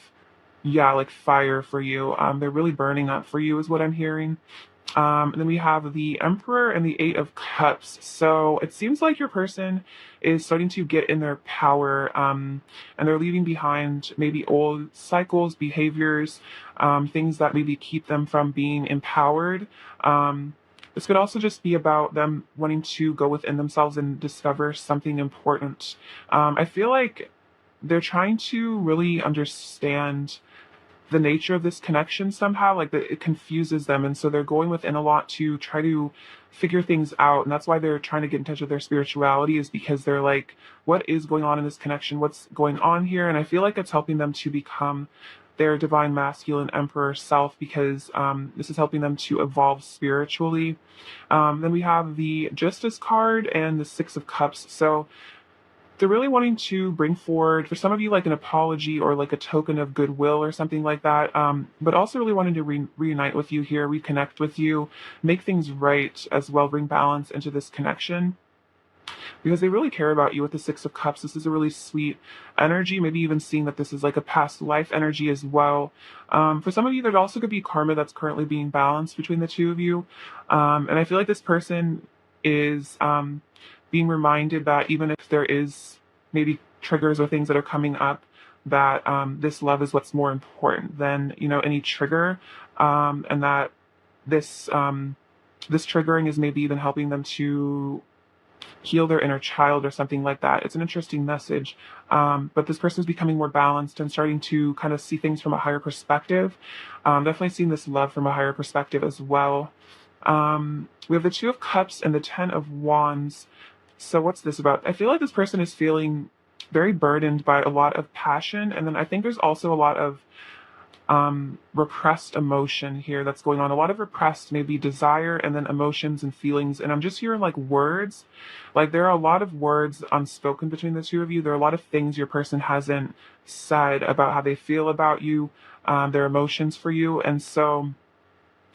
Speaker 1: yeah, like fire for you. They're really burning up for you is what I'm hearing. And then we have the Emperor and the Eight of Cups. So it seems like your person is starting to get in their power, and they're leaving behind maybe old cycles, behaviors, things that maybe keep them from being empowered. This could also just be about them wanting to go within themselves and discover something important. I feel like they're trying to really understand the nature of this connection somehow, like it confuses them, and so they're going within a lot to try to figure things out. And that's why they're trying to get in touch with their spirituality, is because they're like, what is going on in this connection, what's going on here? And I feel like it's helping them to become their divine masculine emperor self, because this is helping them to evolve spiritually. Then we have the Justice card and the Six of Cups. So they're really wanting to bring forward, for some of you, like an apology or like a token of goodwill or something like that, but also really wanting to reunite with you here, reconnect with you, make things right as well, bring balance into this connection, because they really care about you with the Six of Cups. This is a really sweet energy, maybe even seeing that this is like a past life energy as well. For some of you, there also could be karma that's currently being balanced between the two of you, and I feel like this person is being reminded that even if there is maybe triggers or things that are coming up, that this love is what's more important than any trigger, and that this this triggering is maybe even helping them to heal their inner child or something like that. It's an interesting message, but this person is becoming more balanced and starting to kind of see things from a higher perspective. Definitely seeing this love from a higher perspective as well. We have the Two of Cups and the Ten of Wands. So what's this about? I feel like this person is feeling very burdened by a lot of passion. And then I think there's also a lot of repressed emotion here that's going on. A lot of repressed maybe desire and then emotions and feelings. And I'm just hearing like words. Like there are a lot of words unspoken between the two of you. There are a lot of things your person hasn't said about how they feel about you, their emotions for you. And so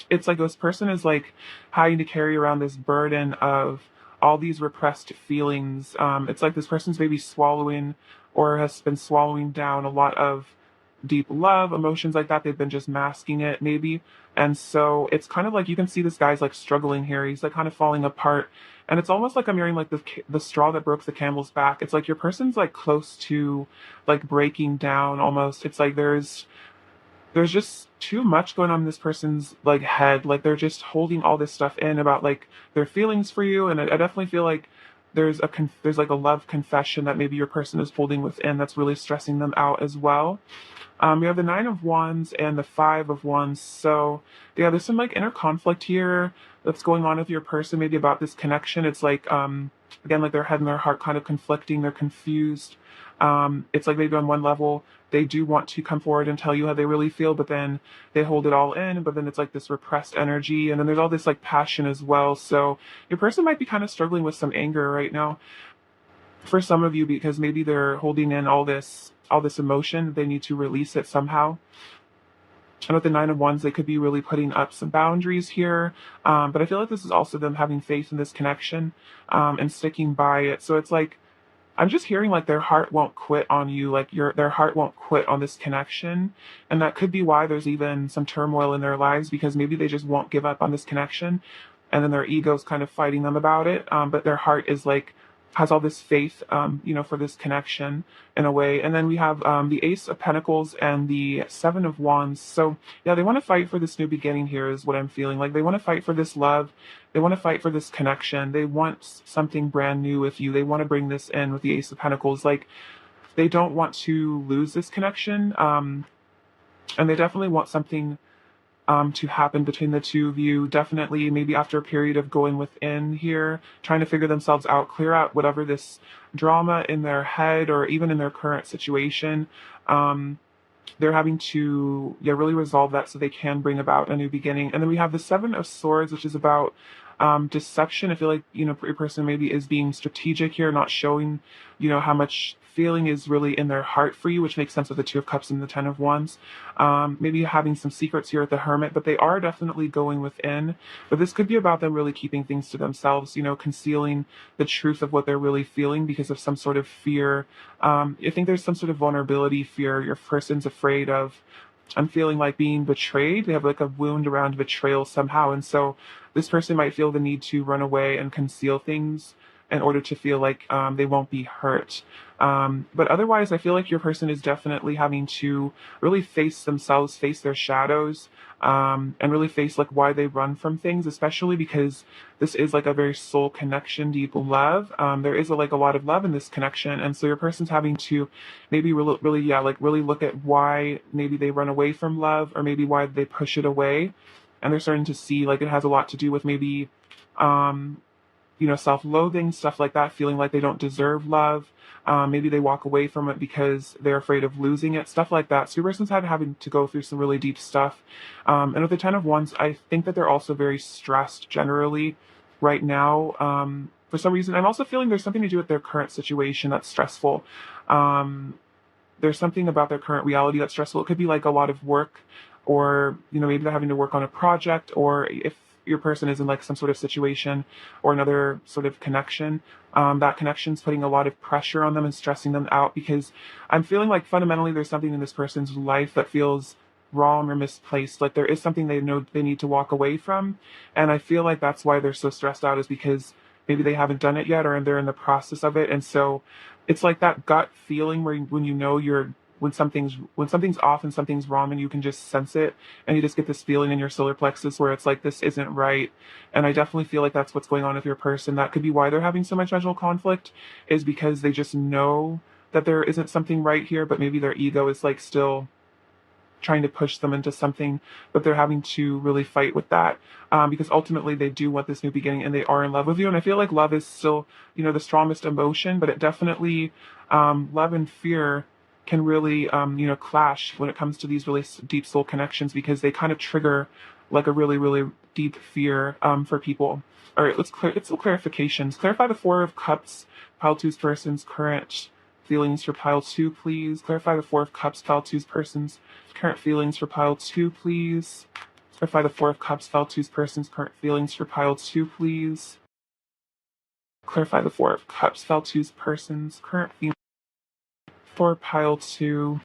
Speaker 1: it's like this person is like having to carry around this burden of all these repressed feelings. It's like this person's maybe swallowing or has been swallowing down a lot of deep love, emotions like that. They've been just masking it maybe. And so it's kind of like you can see this guy's like struggling here. He's like kind of falling apart. And it's almost like I'm hearing like the straw that broke the camel's back. It's like your person's like close to like breaking down almost. It's like there's just too much going on in this person's like head. Like they're just holding all this stuff in about like their feelings for you. And I definitely feel like there's like a love confession that maybe your person is holding within that's really stressing them out as well. We have the Nine of Wands and the Five of Wands. So yeah, there's some like inner conflict here that's going on with your person, maybe about this connection. It's like, again, like their head and their heart kind of conflicting. They're confused. It's like maybe on one level, they do want to come forward and tell you how they really feel, but then they hold it all in, but then it's like this repressed energy, and then there's all this like passion as well. So your person might be kind of struggling with some anger right now for some of you, because maybe they're holding in all this emotion. They need to release it somehow. And with the Nine of Wands, they could be really putting up some boundaries here. But I feel like this is also them having faith in this connection, and sticking by it. So it's like, I'm just hearing like their heart won't quit on you, like their heart won't quit on this connection. And that could be why there's even some turmoil in their lives, because maybe they just won't give up on this connection. And then their ego's kind of fighting them about it. But their heart is like, has all this faith, for this connection in a way. And then we have the Ace of Pentacles and the Seven of Wands. So yeah, they want to fight for this new beginning here is what I'm feeling. Like they want to fight for this love. They want to fight for this connection. They want something brand new with you. They want to bring this in with the Ace of Pentacles. Like they don't want to lose this connection. And they definitely want something to happen between the two of you. Definitely, maybe after a period of going within here, trying to figure themselves out, clear out whatever this drama in their head or even in their current situation. They're having to, yeah, really resolve that so they can bring about a new beginning. And then we have the Seven of Swords, which is about deception. I feel like, your person maybe is being strategic here, not showing, how much feeling is really in their heart for you, which makes sense with the Two of Cups and the Ten of Wands. Maybe having some secrets here at the Hermit, but they are definitely going within. But this could be about them really keeping things to themselves, concealing the truth of what they're really feeling because of some sort of fear. I think there's some sort of vulnerability fear. Your person's afraid of, I'm feeling like being betrayed. They have like a wound around betrayal somehow. And so this person might feel the need to run away and conceal things in order to feel like they won't be hurt. But otherwise, I feel like your person is definitely having to really face themselves, face their shadows, and really face like why they run from things, especially because this is like a very soul connection, deep love. There is like a lot of love in this connection. And so your person's having to maybe really, yeah, like really look at why maybe they run away from love, or maybe why they push it away. And they're starting to see like it has a lot to do with maybe, self-loathing, stuff like that, feeling like they don't deserve love. Maybe they walk away from it because they're afraid of losing it, stuff like that. So your person's having to go through some really deep stuff. And with the Ten of Wands, I think that they're also very stressed generally right now, for some reason. I'm also feeling there's something to do with their current situation that's stressful. There's something about their current reality that's stressful. It could be like a lot of work, or, maybe they're having to work on a project, or if your person is in like some sort of situation or another sort of connection, that connection's putting a lot of pressure on them and stressing them out, because I'm feeling like fundamentally there's something in this person's life that feels wrong or misplaced. Like there is something they know they need to walk away from. And I feel like that's why they're so stressed out, is because maybe they haven't done it yet, or they're in the process of it. And so it's like that gut feeling where when when something's off and something's wrong, and you can just sense it, and you just get this feeling in your solar plexus where it's like, this isn't right. And I definitely feel like that's what's going on with your person. That could be why they're having so much mental conflict, is because they just know that there isn't something right here, but maybe their ego is like still trying to push them into something, but they're having to really fight with that, because ultimately they do want this new beginning and they are in love with you. And I feel like love is still, the strongest emotion, but it definitely, love and fear can really, clash when it comes to these really deep soul connections, because they kind of trigger like a really, really deep fear, for people. All right, it's some clarifications. Clarify the Four of Cups, pile two's person's current feelings for pile two, please. Clarify the Four of Cups, pile two's person's current feelings for pile two, please. Clarify the Four of Cups, pile two's person's current feelings for pile two, please. Clarify the Four of Cups, pile two's person's current feelings for pile two.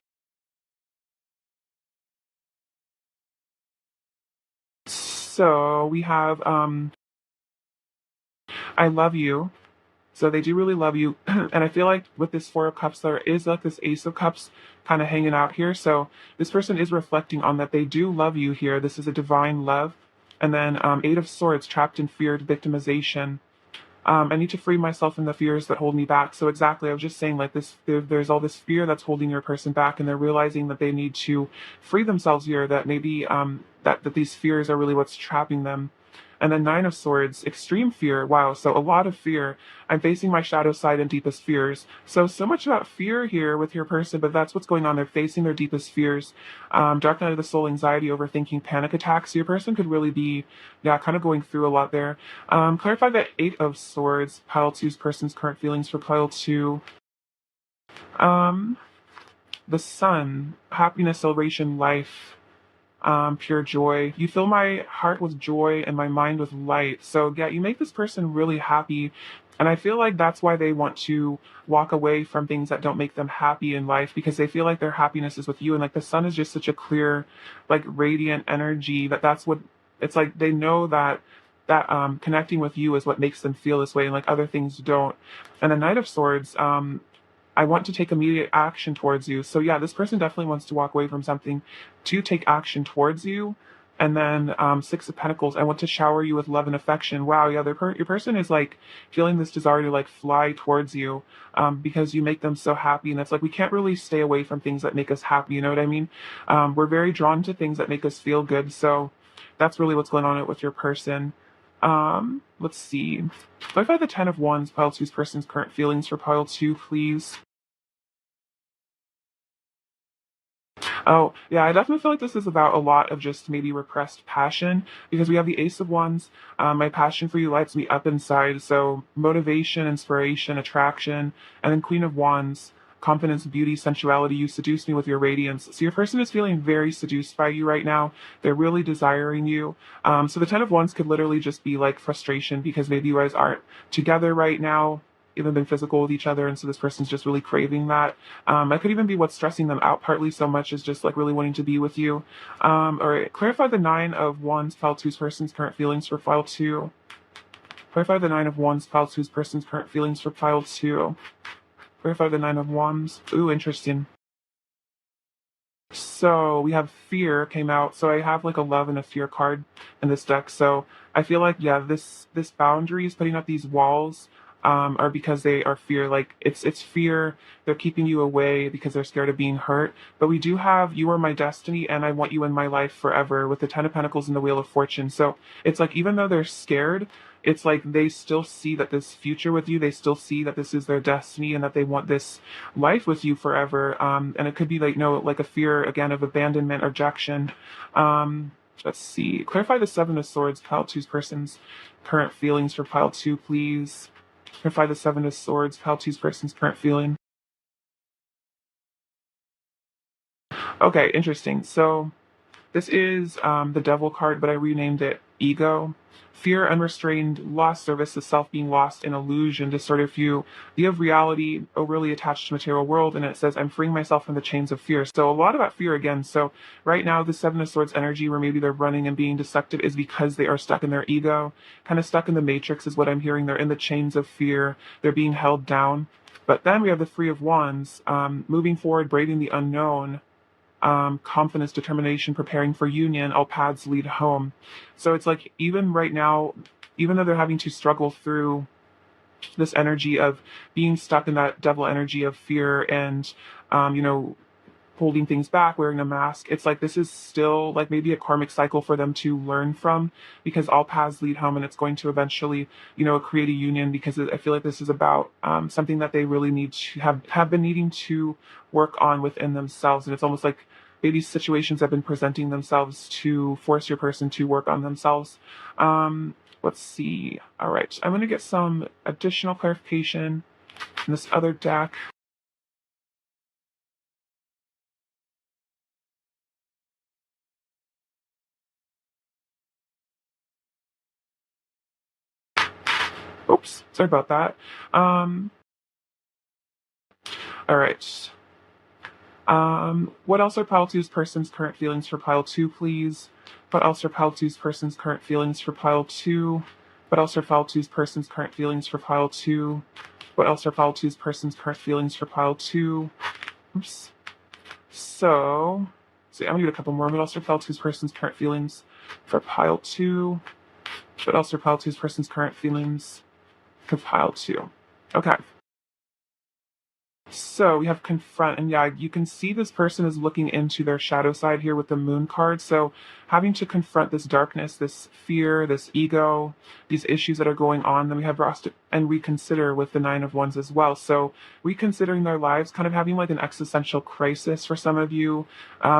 Speaker 1: So we have I love you. So they do really love you. And I feel like with this Four of Cups, there is like this Ace of Cups kind of hanging out here. So this person is reflecting on that they do love you here. This is a divine love. And then Eight of Swords, trapped in fear, victimization. I need to free myself from the fears that hold me back. So exactly, I was just saying like this, there's all this fear that's holding your person back, and they're realizing that they need to free themselves here, that maybe that these fears are really what's trapping them. And then Nine of Swords, extreme fear. Wow, so a lot of fear. I'm facing my shadow side and deepest fears. So much about fear here with your person, but that's what's going on. They're facing their deepest fears. Dark night of the soul, anxiety, overthinking, panic attacks. So your person could really be, yeah, kind of going through a lot there. Clarify that Eight of Swords, pile two's person's current feelings for pile two. Um, the Sun, happiness, celebration, life, pure joy. You fill my heart with joy and my mind with light. So yeah, you make this person really happy. And I feel like that's why they want to walk away from things that don't make them happy in life, because they feel like their happiness is with you. And like the sun is just such a clear, like radiant energy that's what it's like. They know that connecting with you is what makes them feel this way, and like other things don't. And the Knight of Swords, I want to take immediate action towards you. So yeah, this person definitely wants to walk away from something to take action towards you. And then Six of Pentacles, I want to shower you with love and affection. Wow, yeah, your person is like feeling this desire to like fly towards you because you make them so happy. And it's like we can't really stay away from things that make us happy. You know what I mean? We're very drawn to things that make us feel good. So that's really what's going on with your person. Let's see. Clarify the Ten of Wands, pile two's person's current feelings for pile two, please. Oh, yeah, I definitely feel like this is about a lot of just maybe repressed passion, because we have the Ace of Wands. My passion for you lights me up inside. So motivation, inspiration, attraction, and then Queen of Wands, confidence, beauty, sensuality. You seduce me with your radiance. So your person is feeling very seduced by you right now. They're really desiring you. So the Ten of Wands could literally just be like frustration because maybe you guys aren't together right now, even been physical with each other, and so this person's just really craving that. That could even be what's stressing them out partly so much, is just like really wanting to be with you. All right, clarify the Nine of Wands, file two's person's current feelings for file two. Clarify the Nine of Wands, file two's person's current feelings for file two. Clarify the Nine of Wands. Ooh, interesting. So we have fear came out. So I have like a love and a fear card in this deck. So I feel like, yeah, this boundaries, putting up these walls, are because they are fear. Like it's fear. They're keeping you away because they're scared of being hurt. But we do have you are my destiny and I want you in my life forever, with the Ten of Pentacles and the Wheel of Fortune. So it's like even though they're scared, it's like they still see that this future with you, they still see that this is their destiny and that they want this life with you forever. And it could be like, no, like a fear again of abandonment, rejection. Let's see. Clarify the Seven of Swords, pile two's person's current feelings for pile two, please. Clarify the Seven of Swords, pile two's person's current feeling. Okay, interesting. So this is the Devil card, but I renamed it Ego. Fear, unrestrained, lost service, the self being lost in illusion, distorted view. You have reality, overly attached to material world, and it says, I'm freeing myself from the chains of fear. So a lot about fear again. So right now, the Seven of Swords energy, where maybe they're running and being deceptive, is because they are stuck in their ego, kind of stuck in the matrix is what I'm hearing. They're in the chains of fear. They're being held down. But then we have the Three of Wands, moving forward, braving the unknown, confidence, determination, preparing for union, all paths lead home. So it's like even right now, even though they're having to struggle through this energy of being stuck in that devil energy of fear and, you know, holding things back, wearing a mask, it's like this is still like maybe a karmic cycle for them to learn from, because all paths lead home and it's going to eventually, you know, create a union, because I feel like this is about something that they really need to have been needing to work on within themselves. And it's almost like maybe situations have been presenting themselves to force your person to work on themselves. Let's see. All right, I'm going to get some additional clarification in this other deck. Oops, sorry about that. All right. What else are pile two's person's current feelings for pile two, please? What else are pile two's person's current feelings for pile two? What else are pile two's person's current feelings for pile two? What else are pile two's person's current feelings for pile two? Oops. So, see, I'm gonna get a couple more. What else are pile two's person's current feelings for pile two? What else are pile two's person's current feelings for pile two? Okay. So we have confront, and yeah, you can see this person is looking into their shadow side here with the moon card. So having to confront this darkness, this fear, this ego, these issues that are going on. Then we have rest and reconsider with the Nine of Wands as well. So reconsidering their lives, kind of having like an existential crisis for some of you.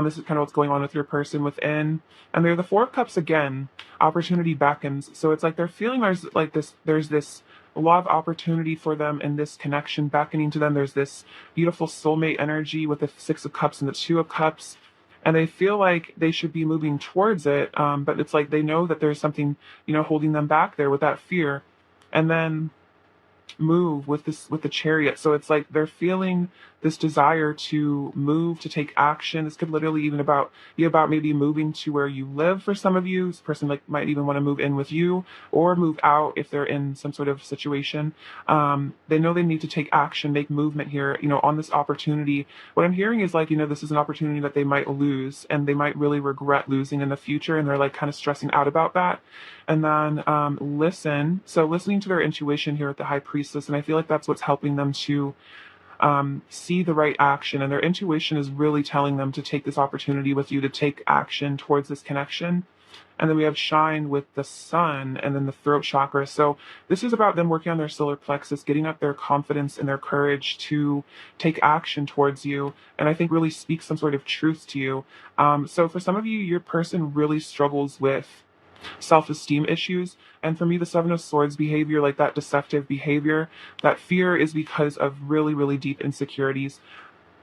Speaker 1: This is kind of what's going on with your person within. And they're the Four of Cups again. Opportunity beckons. So it's like they're feeling there's this a lot of opportunity for them in this connection beckoning to them. There's this beautiful soulmate energy with the Six of Cups and the Two of Cups. And they feel like they should be moving towards it. But it's like they know that there's something, holding them back there with that fear. And then move with the Chariot. So it's like they're feeling this desire to move, to take action. This could literally even be about maybe moving to where you live for some of you. This person like might even want to move in with you or move out if they're in some sort of situation. They know they need to take action, make movement here, on this opportunity. What I'm hearing is like, this is an opportunity that they might lose and they might really regret losing in the future. And they're like kind of stressing out about that. And then listen. So listening to their intuition here at the High Priestess. And I feel like that's what's helping them to see the right action. And their intuition is really telling them to take this opportunity with you, to take action towards this connection. And then we have shine with the sun and then the throat chakra. So this is about them working on their solar plexus, getting up their confidence and their courage to take action towards you. And I think really speak some sort of truth to you. So for some of you, your person really struggles with self-esteem issues. And for me, the Seven of Swords behavior, like that deceptive behavior, that fear is because of really, really deep insecurities.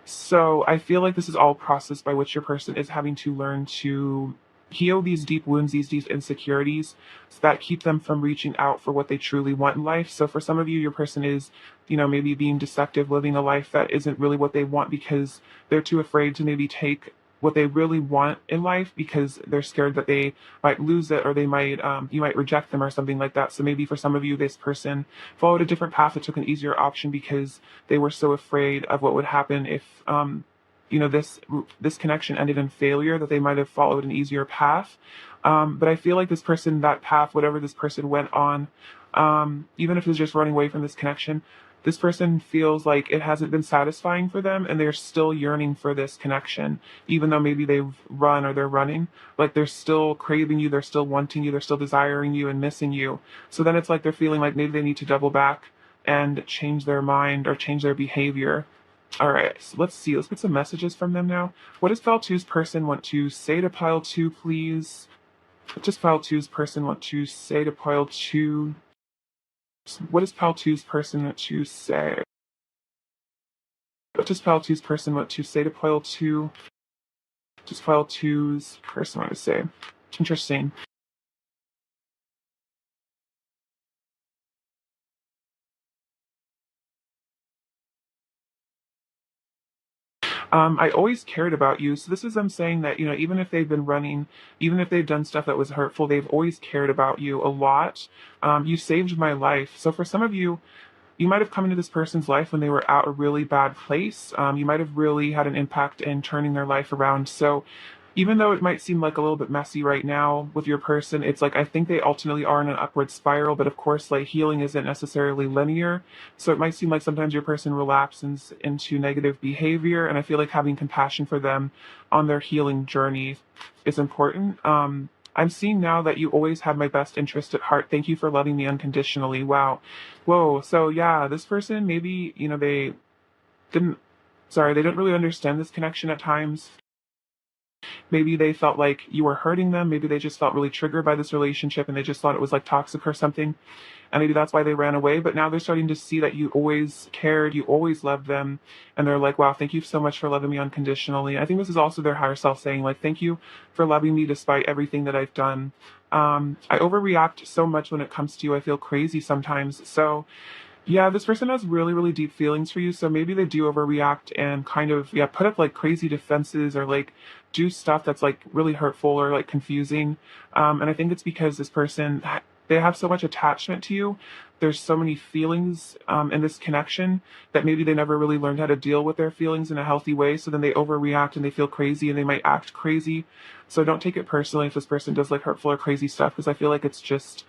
Speaker 1: So I feel like this is all process by which your person is having to learn to heal these deep wounds, these deep insecurities, so that keep them from reaching out for what they truly want in life. So for some of you, your person is, maybe being deceptive, living a life that isn't really what they want because they're too afraid to maybe take what they really want in life because they're scared that they might lose it or they might you might reject them or something like that. So maybe for some of you, this person followed a different path and took an easier option because they were so afraid of what would happen if this connection ended in failure, that they might have followed an easier path. But I feel like this person, that path, whatever this person went on, even if it's just running away from this connection, this person feels like it hasn't been satisfying for them and they're still yearning for this connection, even though maybe they've run or they're running. Like they're still craving you, they're still wanting you, they're still desiring you and missing you. So then it's like they're feeling like maybe they need to double back and change their mind or change their behavior. All right, so let's see. Let's get some messages from them now. What does Pile Two's person want to say to Pile Two, please? What does Pile Two's person want to say to Pile Two? What does Pile Two's person want to say? What does Pile Two's person want to say to Pile Two? What does Pile Two's person want to say? Interesting. I always cared about you. So this is them saying that, even if they've been running, even if they've done stuff that was hurtful, they've always cared about you a lot. You saved my life. So for some of you, you might have come into this person's life when they were at a really bad place. You might have really had an impact in turning their life around. So even though it might seem like a little bit messy right now with your person, it's like I think they ultimately are in an upward spiral, but of course, like healing isn't necessarily linear. So it might seem like sometimes your person relapses into negative behavior, and I feel like having compassion for them on their healing journey is important. I'm seeing now that you always had my best interest at heart. Thank you for loving me unconditionally. Wow. Whoa. So yeah, this person maybe, didn't, they didn't really understand this connection at times. Maybe they felt like you were hurting them. Maybe they just felt really triggered by this relationship and they just thought it was like toxic or something. And maybe that's why they ran away. But now they're starting to see that you always cared, you always loved them. And they're like, wow, thank you so much for loving me unconditionally. I think this is also their higher self saying, like, thank you for loving me despite everything that I've done. I overreact so much when it comes to you. I feel crazy sometimes. So yeah, this person has really, really deep feelings for you. So maybe they do overreact and kind of, yeah, put up like crazy defenses or like do stuff that's like really hurtful or like confusing. And I think it's because this person, they have so much attachment to you. There's so many feelings in this connection that maybe they never really learned how to deal with their feelings in a healthy way. So then they overreact and they feel crazy and they might act crazy. So don't take it personally if this person does like hurtful or crazy stuff, because I feel like it's just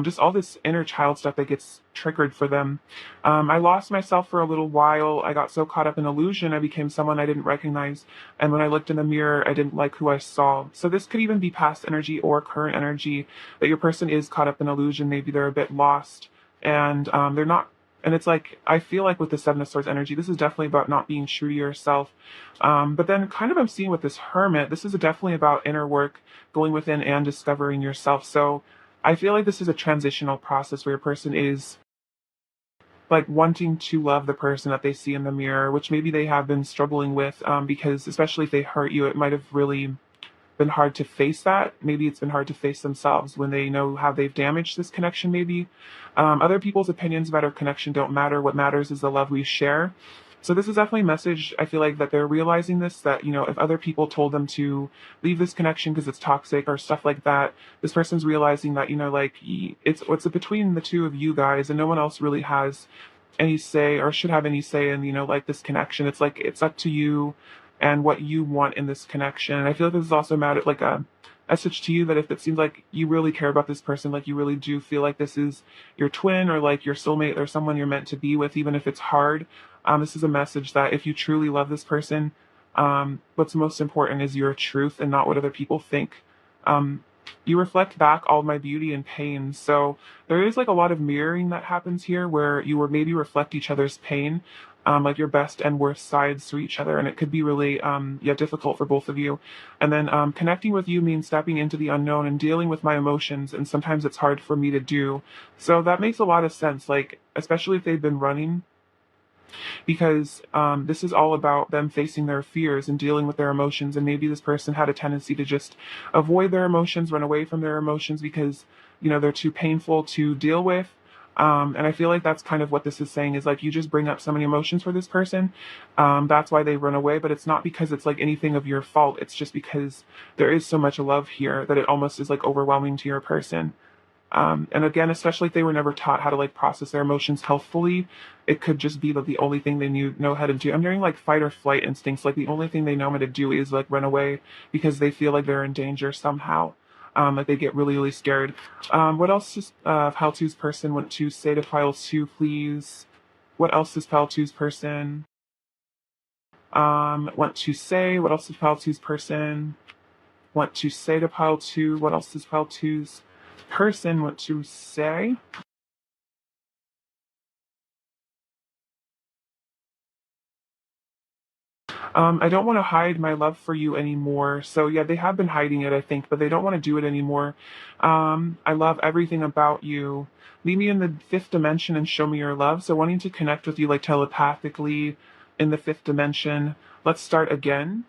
Speaker 1: just all this inner child stuff that gets triggered for them. I lost myself for a little while. I got so caught up in illusion, I became someone I didn't recognize. And when I looked in the mirror, I didn't like who I saw. So this could even be past energy or current energy, that your person is caught up in illusion. Maybe they're a bit lost, and they're not. And it's like, I feel like with the Seven of Swords energy, this is definitely about not being true to yourself. But then kind of I'm seeing with this Hermit, this is definitely about inner work, going within and discovering yourself. So I feel like this is a transitional process where a person is like wanting to love the person that they see in the mirror, which maybe they have been struggling with, because especially if they hurt you, it might have really been hard to face that. Maybe it's been hard to face themselves when they know how they've damaged this connection, maybe. Other people's opinions about our connection don't matter. What matters is the love we share. So this is definitely a message. I feel like that they're realizing this, that, if other people told them to leave this connection because it's toxic or stuff like that, this person's realizing that, like it's between the two of you guys and no one else really has any say or should have any say in, like this connection. It's like, it's up to you and what you want in this connection. And I feel like this is also like a message to you that if it seems like you really care about this person, like you really do feel like this is your twin or like your soulmate or someone you're meant to be with, even if it's hard, this is a message that if you truly love this person, what's most important is your truth and not what other people think. You reflect back all my beauty and pain. So there is like a lot of mirroring that happens here where you will maybe reflect each other's pain, like your best and worst sides to each other. And it could be really, difficult for both of you. And then connecting with you means stepping into the unknown and dealing with my emotions. And sometimes it's hard for me to do. So that makes a lot of sense, like, especially if they've been running, because this is all about them facing their fears and dealing with their emotions. And maybe this person had a tendency to just avoid their emotions, run away from their emotions because, they're too painful to deal with. And I feel like that's kind of what this is saying, is like you just bring up so many emotions for this person. That's why they run away, but it's not because it's like anything of your fault. It's just because there is so much love here that it almost is like overwhelming to your person. And again, especially if they were never taught how to like process their emotions healthfully, it could just be that the only thing they know how to do. I'm hearing like fight or flight instincts. Like the only thing they know how to do is like run away because they feel like they're in danger somehow. Like they get really, really scared. What else does Pile Two's person want to say to Pile Two, please? What else does Pile Two's person want to say? What else does Pile Two's person want to say to Pile Two? What else does Pile Two's person want to say? I don't want to hide my love for you anymore. So yeah, they have been hiding it, I think, but they don't want to do it anymore. I love everything about you. Meet me in the fifth dimension and show me your love. So wanting to connect with you like telepathically in the fifth dimension. Let's start again.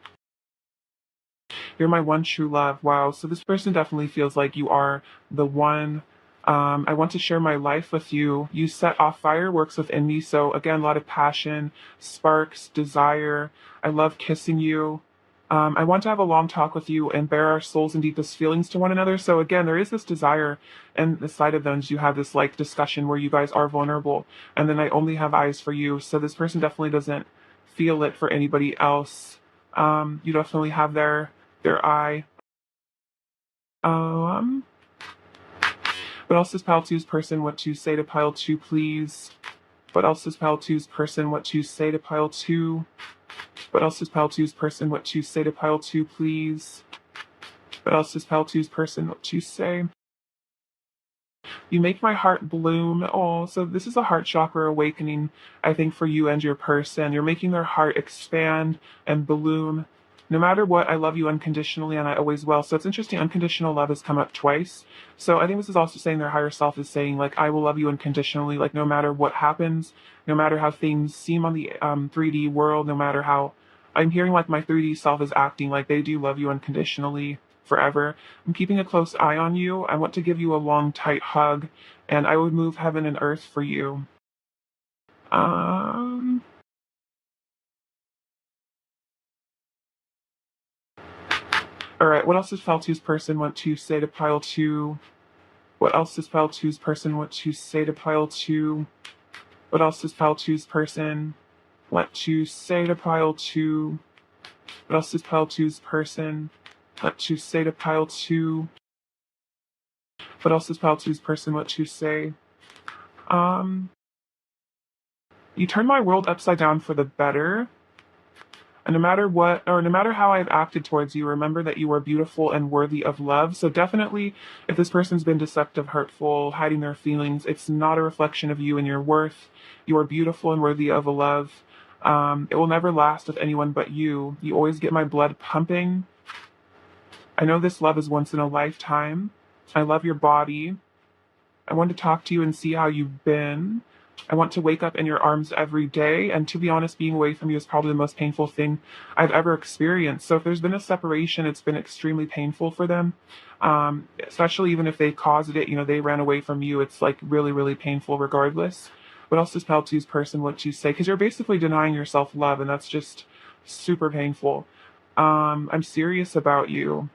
Speaker 1: You're my one true love. Wow. So this person definitely feels like you are the one. I want to share my life with you. You set off fireworks within me. So again, a lot of passion, sparks, desire. I love kissing you. I want to have a long talk with you and bare our souls and deepest feelings to one another. So again, there is this desire, and the side of them, you have this like discussion where you guys are vulnerable, and then I only have eyes for you. So this person definitely doesn't feel it for anybody else. You definitely have their eye. Um, what else does Pile Two's person want to say to Pile Two, please? What else does Pile Two's person want to say to Pile Two? What else does Pile Two's person want to say to Pile Two, please? What else does Pile Two's person want to say? You make my heart bloom. Oh, so this is a heart chakra awakening, I think, for you and your person. You're making their heart expand and bloom. No matter what, I love you unconditionally and I always will. So it's interesting, unconditional love has come up twice. So I think this is also saying their higher self is saying, like, I will love you unconditionally, like, no matter what happens, no matter how things seem on the 3D world, no matter how I'm hearing like my 3D self is acting, like they do love you unconditionally forever. I'm keeping a close eye on you. I want to give you a long, tight hug, and I would move heaven and earth for you. Um, all right, what else does Pile Two's person want to say to Pile Two? What else does Pile Two's person want to say to Pile Two? What else does Pile Two's person want to say to Pile Two? What else does Pile Two's person want to say to Pile Two? What else does pile two's person want to say? Um, you turn my world upside down for the better. And no matter what, or no matter how I've acted towards you, remember that you are beautiful and worthy of love. So definitely, if this person's been deceptive, hurtful, hiding their feelings, it's not a reflection of you and your worth. You are beautiful and worthy of a love. It will never last with anyone but you. You always get my blood pumping. I know this love is once in a lifetime. I love your body. I want to talk to you and see how you've been. I want to wake up in your arms every day. And to be honest, being away from you is probably the most painful thing I've ever experienced. So if there's been a separation, it's been extremely painful for them. Especially even if they caused it, they ran away from you. It's like really, really painful regardless. What else does pile two's person want to say? Because you're basically denying yourself love, and that's just super painful. I'm serious about you.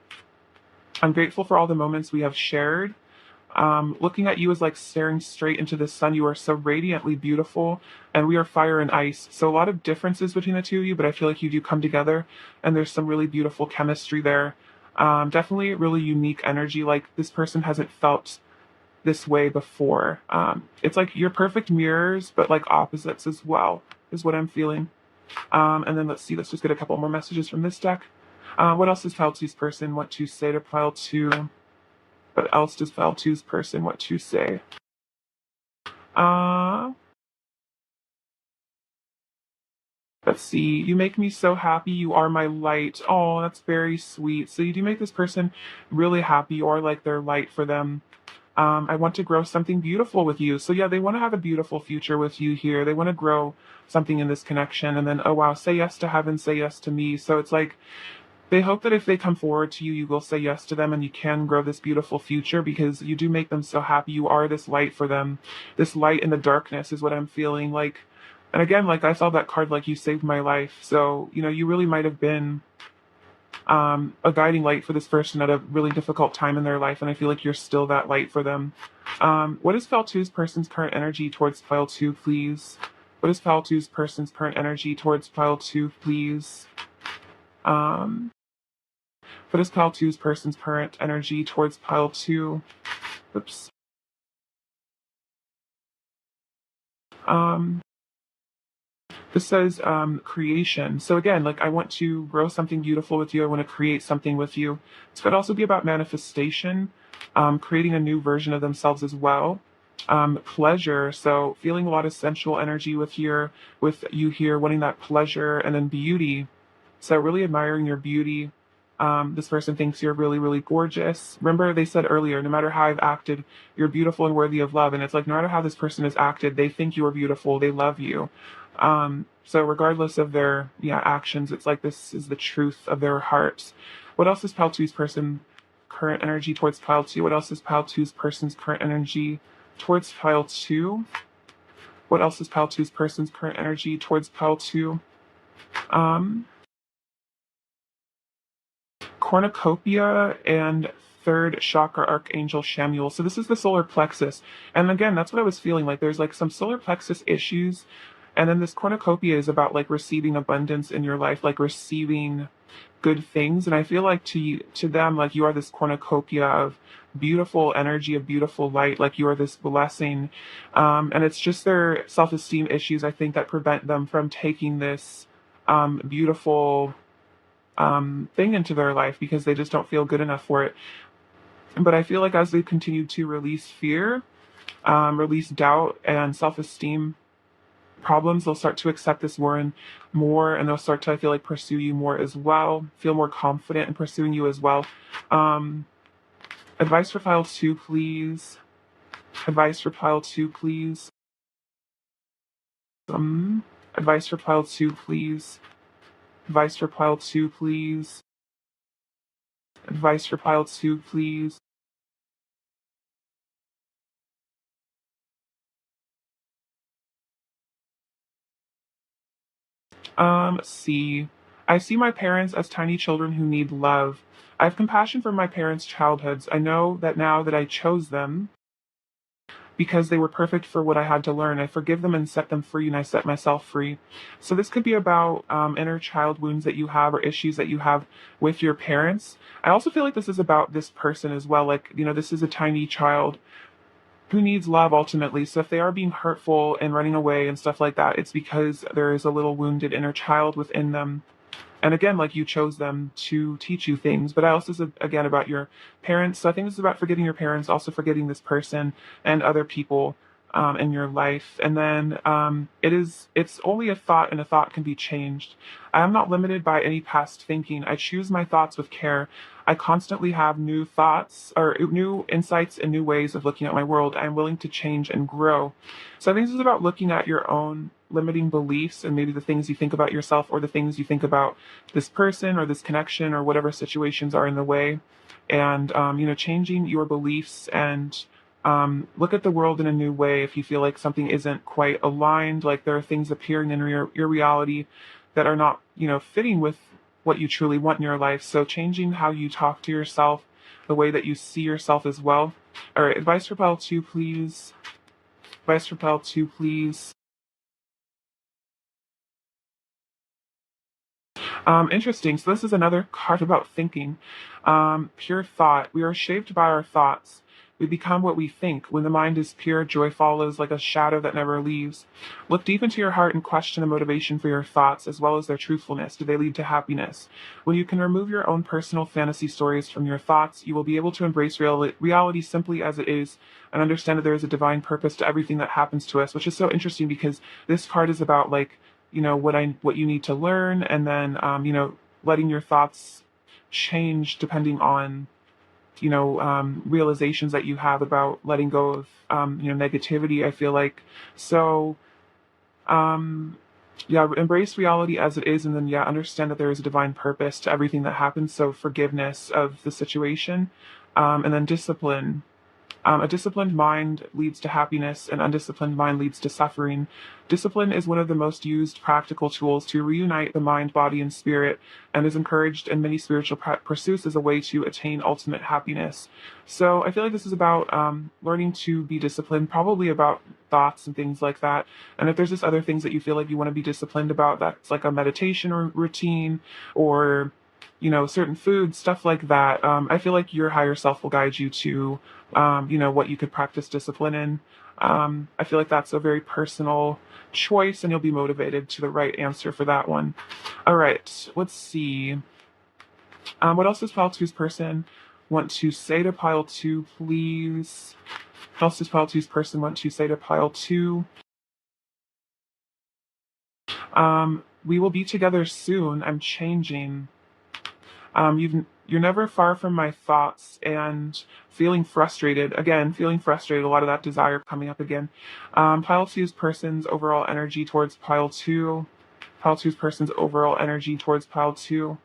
Speaker 1: I'm grateful for all the moments we have shared. Looking at you is like staring straight into the sun. You are so radiantly beautiful, and we are fire and ice. So a lot of differences between the two of you, but I feel like you do come together, and there's some really beautiful chemistry there. Definitely really unique energy. Like this person hasn't felt this way before. It's like you're perfect mirrors, but like opposites as well, is what I'm feeling. And then let's see, let's just get a couple more messages from this deck. What else does pile two's person want to say to pile two? What else does pile two's person want to say? Uh, let's see. You make me so happy. You are my light. Oh, that's very sweet. So you do make this person really happy. You are like their light for them. I want to grow something beautiful with you. So yeah, they want to have a beautiful future with you here. They want to grow something in this connection. And then, oh wow, say yes to heaven, say yes to me. So it's like, they hope that if they come forward to you, you will say yes to them and you can grow this beautiful future because you do make them so happy. You are this light for them. This light in the darkness is what I'm feeling like. And again, like I saw that card, like you saved my life. So, you really might have been a guiding light for this person at a really difficult time in their life. And I feel like you're still that light for them. What is pile two's person's current energy towards pile two, please? What is pile two's person's current energy towards pile two, please? Um, What is pile two's person's current energy towards pile two? Oops. Um, this says creation. So again, like I want to grow something beautiful with you. I want to create something with you. This could also be about manifestation, creating a new version of themselves as well. Pleasure. So feeling a lot of sensual energy with you here, wanting that pleasure, and then beauty. So really admiring your beauty. This person thinks you're really, really gorgeous. Remember, they said earlier, no matter how I've acted, you're beautiful and worthy of love. And it's like, no matter how this person has acted, they think you are beautiful. They love you. So regardless of their actions, it's like this is the truth of their hearts. What else is pile two's person current energy towards pile two? What else is pile two's person's current energy towards pile two? What else is pile two's person's current energy towards pile two? Um, Cornucopia and third chakra archangel Shamuel. So this is the solar plexus. And again, that's what I was feeling like. There's like some solar plexus issues. And then this cornucopia is about like receiving abundance in your life, like receiving good things. And I feel like to them, like you are this cornucopia of beautiful energy, of beautiful light, like you are this blessing. And it's just their self-esteem issues, I think, that prevent them from taking this beautiful thing into their life because they just don't feel good enough for it. But I feel like as they continue to release fear, release doubt and self-esteem problems, they'll start to accept this more and more, and they'll start to, I feel like, pursue you more as well, feel more confident in pursuing you as well. Um, Advice for pile two, please. Advice for pile two, please. Advice for pile two, please. Advice for pile two, please. Advice for pile two, please. C. I see my parents as tiny children who need love. I have compassion for my parents' childhoods. I know that now that I chose them, because they were perfect for what I had to learn. I forgive them and set them free, and I set myself free. So this could be about inner child wounds that you have or issues that you have with your parents. I also feel like this is about this person as well. Like, this is a tiny child who needs love ultimately. So if they are being hurtful and running away and stuff like that, it's because there is a little wounded inner child within them. And again, like, you chose them to teach you things. But I also said again about your parents. So I think this is about forgetting your parents, also forgetting this person and other people in your life. And then it's only a thought, and a thought can be changed. I am not limited by any past thinking. I choose my thoughts with care. I constantly have new thoughts or new insights and new ways of looking at my world. I am willing to change and grow. So I think this is about looking at your own limiting beliefs and maybe the things you think about yourself or the things you think about this person or this connection or whatever situations are in the way, and changing your beliefs and look at the world in a new way. If you feel like something isn't quite aligned, like there are things appearing in your reality that are not fitting with what you truly want in your life. So changing how you talk to yourself, the way that you see yourself as well. All right, advice for pile 2, please. Advice for pile 2, please. Interesting. So this is another card about thinking. Pure thought. We are shaped by our thoughts. We become what we think. When the mind is pure, joy follows like a shadow that never leaves. Look deep into your heart and question the motivation for your thoughts, as well as their truthfulness. Do they lead to happiness? When you can remove your own personal fantasy stories from your thoughts, you will be able to embrace reality simply as it is and understand that there is a divine purpose to everything that happens to us, which is so interesting because this card is about, like, what you need to learn, and then letting your thoughts change depending on realizations that you have about letting go of negativity, I feel like. So yeah, embrace reality as it is, and then understand that there is a divine purpose to everything that happens. So forgiveness of the situation, and then discipline. A disciplined mind leads to happiness, an undisciplined mind leads to suffering. Discipline is one of the most used practical tools to reunite the mind, body, and spirit, and is encouraged in many spiritual pursuits as a way to attain ultimate happiness. So I feel like this is about learning to be disciplined, probably about thoughts and things like that. And if there's just other things that you feel like you want to be disciplined about, that's like a meditation or routine, or certain foods, stuff like that. I feel like your higher self will guide you to, what you could practice discipline in. I feel like that's a very personal choice, and you'll be motivated to the right answer for that one. All right, let's see. What else does pile two's person want to say to pile 2, please? What else does pile two's person want to say to pile 2? We will be together soon. I'm changing. You're never far from my thoughts, and feeling frustrated. Again, feeling frustrated, a lot of that desire coming up again. Pile two's person's overall energy towards pile 2. Pile two's person's overall energy towards pile 2.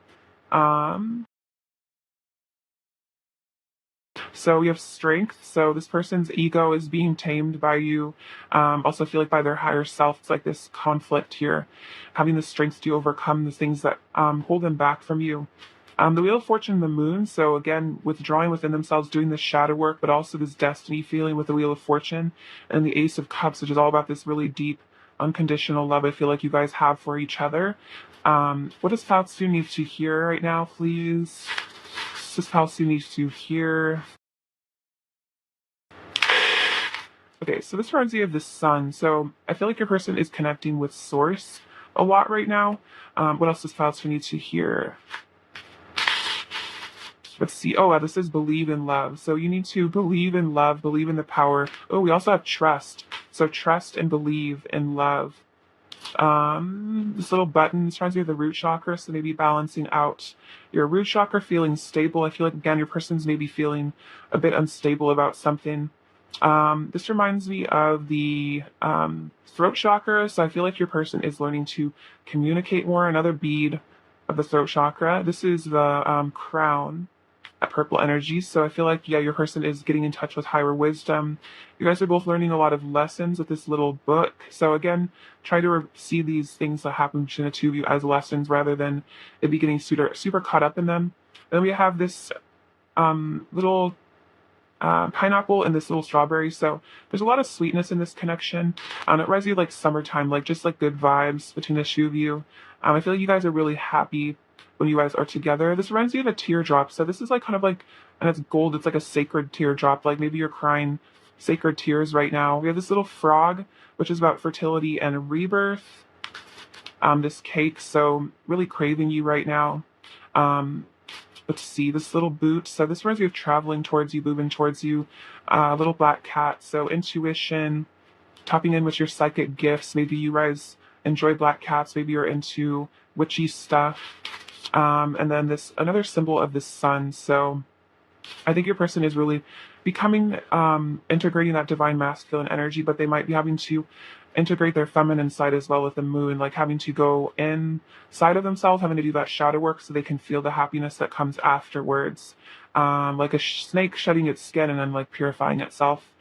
Speaker 1: Um, so we have strength. So this person's ego is being tamed by you. Also feel like by their higher self. It's like this conflict here, having the strength to overcome the things that hold them back from you. The Wheel of Fortune and the Moon, so again, withdrawing within themselves, doing this shadow work, but also this destiny feeling with the Wheel of Fortune, and the Ace of Cups, which is all about this really deep, unconditional love I feel like you guys have for each other. What does Fausto need to hear right now, please? What does Fausto need to hear? Okay, so this reminds me of the sun. So I feel like your person is connecting with Source a lot right now. What else does Fausto need to hear? Let's see. Oh, this is believe in love. So you need to believe in love, believe in the power. Oh, we also have trust. So trust and believe in love. This little button, this reminds me of the root chakra, so maybe balancing out your root chakra, feeling stable. I feel like, again, your person's maybe feeling a bit unstable about something. This reminds me of the throat chakra, so I feel like your person is learning to communicate more. Another bead of the throat chakra. This is the crown, that purple energy. So I feel like, your person is getting in touch with higher wisdom. You guys are both learning a lot of lessons with this little book. So again, try to see these things that happen between the two of you as lessons rather than it be getting super caught up in them. Then we have this little pineapple and this little strawberry. So there's a lot of sweetness in this connection. It reminds you like summertime, like just like good vibes between the two of you. I feel like you guys are really happy when you guys are together. This reminds me of a teardrop. So this is like kind of like, and it's gold. It's like a sacred teardrop. Like maybe you're crying sacred tears right now. We have this little frog, which is about fertility and rebirth. This cake, so really craving you right now. Um, let's see, this little boot. So this reminds me of traveling towards you, moving towards you. Little black cat. So intuition, tapping in with your psychic gifts. Maybe you guys enjoy black cats. Maybe you're into witchy stuff. And then this another symbol of the sun. So I think your person is really becoming integrating that divine masculine energy, but they might be having to integrate their feminine side as well with the moon, like having to go inside of themselves, having to do that shadow work so they can feel the happiness that comes afterwards. Like a snake shedding its skin and then like purifying itself.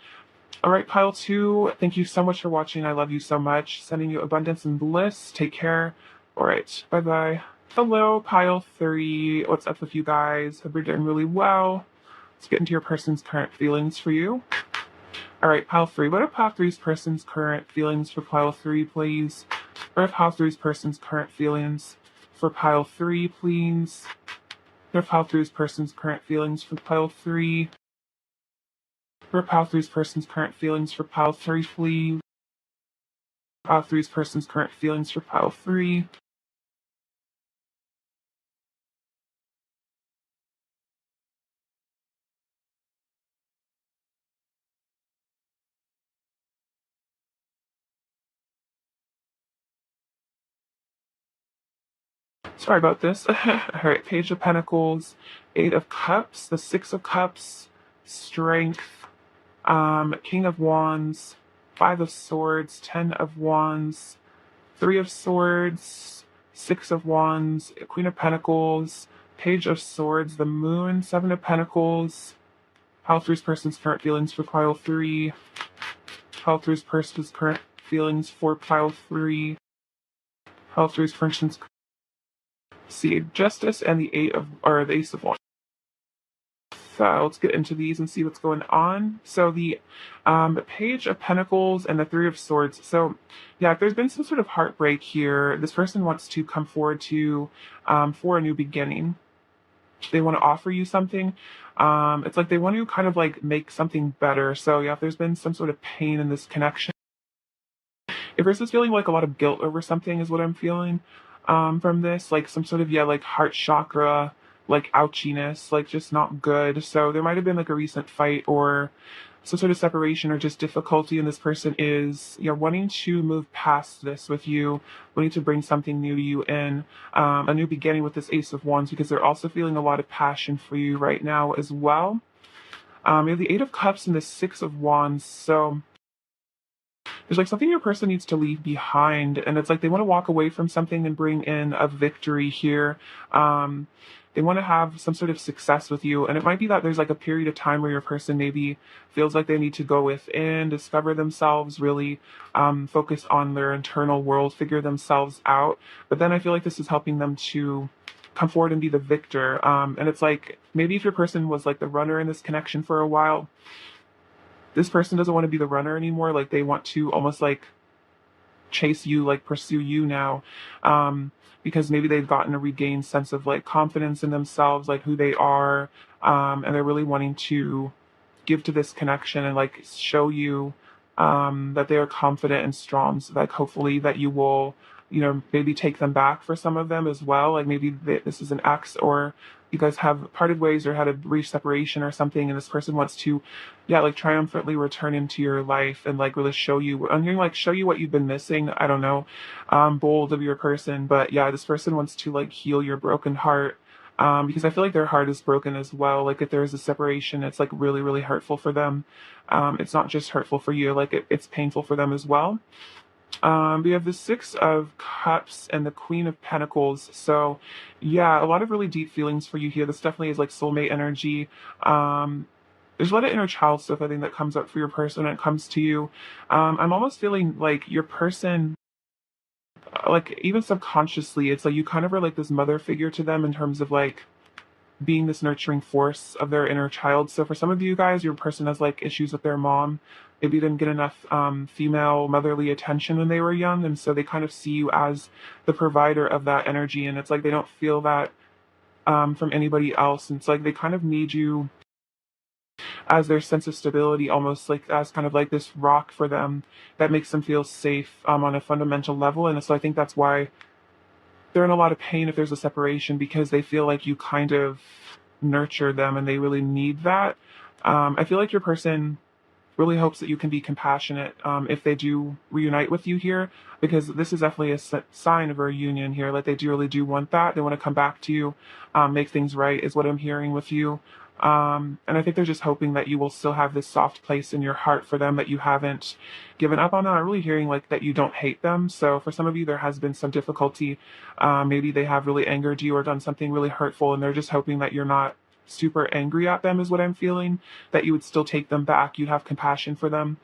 Speaker 1: All right, pile two, thank you so much for watching. I love you so much. Sending you abundance and bliss. Take care. All right, bye bye. Hello, pile three. What's up with you guys? Hope you're doing really well. Let's get into your person's current feelings for you. All right, pile three. What are pile three's person's current feelings for pile three, please? What are pile three's person's current feelings for pile three, please? What are pile three's person's current feelings for pile three? What are pile three's person's current feelings for pile three, please? Pile three's person's current feelings for pile three. Sorry about this. All right, Page of Pentacles, Eight of Cups, the Six of Cups, Strength, King of Wands, Five of Swords, Ten of Wands, Three of Swords, Six of Wands, Queen of Pentacles, Page of Swords, the Moon, Seven of Pentacles, pile three's person's current feelings for pile three, pile three's person's current feelings for pile three, pile three's person's see Justice and the the Ace of Wands. So let's get into these and see what's going on. So the Page of Pentacles and the Three of Swords. So yeah, if there's been some sort of heartbreak here, this person wants to come forward to for a new beginning. They want to offer you something. It's like they want to kind of like make something better. So yeah, if there's been some sort of pain in this connection, if person's feeling like a lot of guilt over something is what I'm feeling from this, like some sort of, yeah, like heart chakra, like ouchiness, like just not good. So there might have been like a recent fight or some sort of separation or just difficulty, and this person is, yeah, wanting to move past this with you, wanting to bring something new to you in, a new beginning with this Ace of Wands, because they're also feeling a lot of passion for you right now as well. You have the Eight of Cups and the Six of Wands. So there's like something your person needs to leave behind, and it's like they want to walk away from something and bring in a victory here. They want to have some sort of success with you, and it might be that there's like a period of time where your person maybe feels like they need to go within, discover themselves, really focus on their internal world, figure themselves out. But then I feel like this is helping them to come forward and be the victor. And it's like maybe if your person was like the runner in this connection for a while, this person doesn't want to be the runner anymore. Like they want to almost like chase you, like pursue you now, because maybe they've gotten a regained sense of like confidence in themselves, like who they are, and they're really wanting to give to this connection and like show you that they are confident and strong. So like hopefully that you will, you know, maybe take them back for some of them as well. Like maybe this is an ex, or you guys have parted ways or had a brief separation or something, and this person wants to, yeah, like triumphantly return into your life and like really show you, I'm hearing like show you what you've been missing. I don't know, bold of your person, but yeah, this person wants to like heal your broken heart. Because I feel like their heart is broken as well. Like if there is a separation, it's like really, really hurtful for them. It's not just hurtful for you, like it's painful for them as well. We have the Six of Cups and the Queen of Pentacles. So yeah, a lot of really deep feelings for you here. This definitely is like soulmate energy. There's a lot of inner child stuff, I think, that comes up for your person when it comes to you. I'm almost feeling like your person, like even subconsciously, it's like you kind of are like this mother figure to them in terms of like being this nurturing force of their inner child. So for some of you guys, your person has like issues with their mom. Maybe didn't get enough female motherly attention when they were young, and so they kind of see you as the provider of that energy, and it's like they don't feel that from anybody else. And it's like they kind of need you as their sense of stability, almost like as kind of like this rock for them that makes them feel safe on a fundamental level. And so I think that's why they're in a lot of pain if there's a separation, because they feel like you kind of nurture them and they really need that. I feel like your person really hopes that you can be compassionate if they do reunite with you here, because this is definitely a sign of a reunion here. Like they do really do want that. They want to come back to you, make things right, is what I'm hearing with you. And I think they're just hoping that you will still have this soft place in your heart for them, that you haven't given up on them. I'm really hearing like that you don't hate them. So for some of you, there has been some difficulty. Maybe they have really angered you or done something really hurtful, and they're just hoping that you're not super angry at them, is what I'm feeling, that you would still take them back. You'd have compassion for them.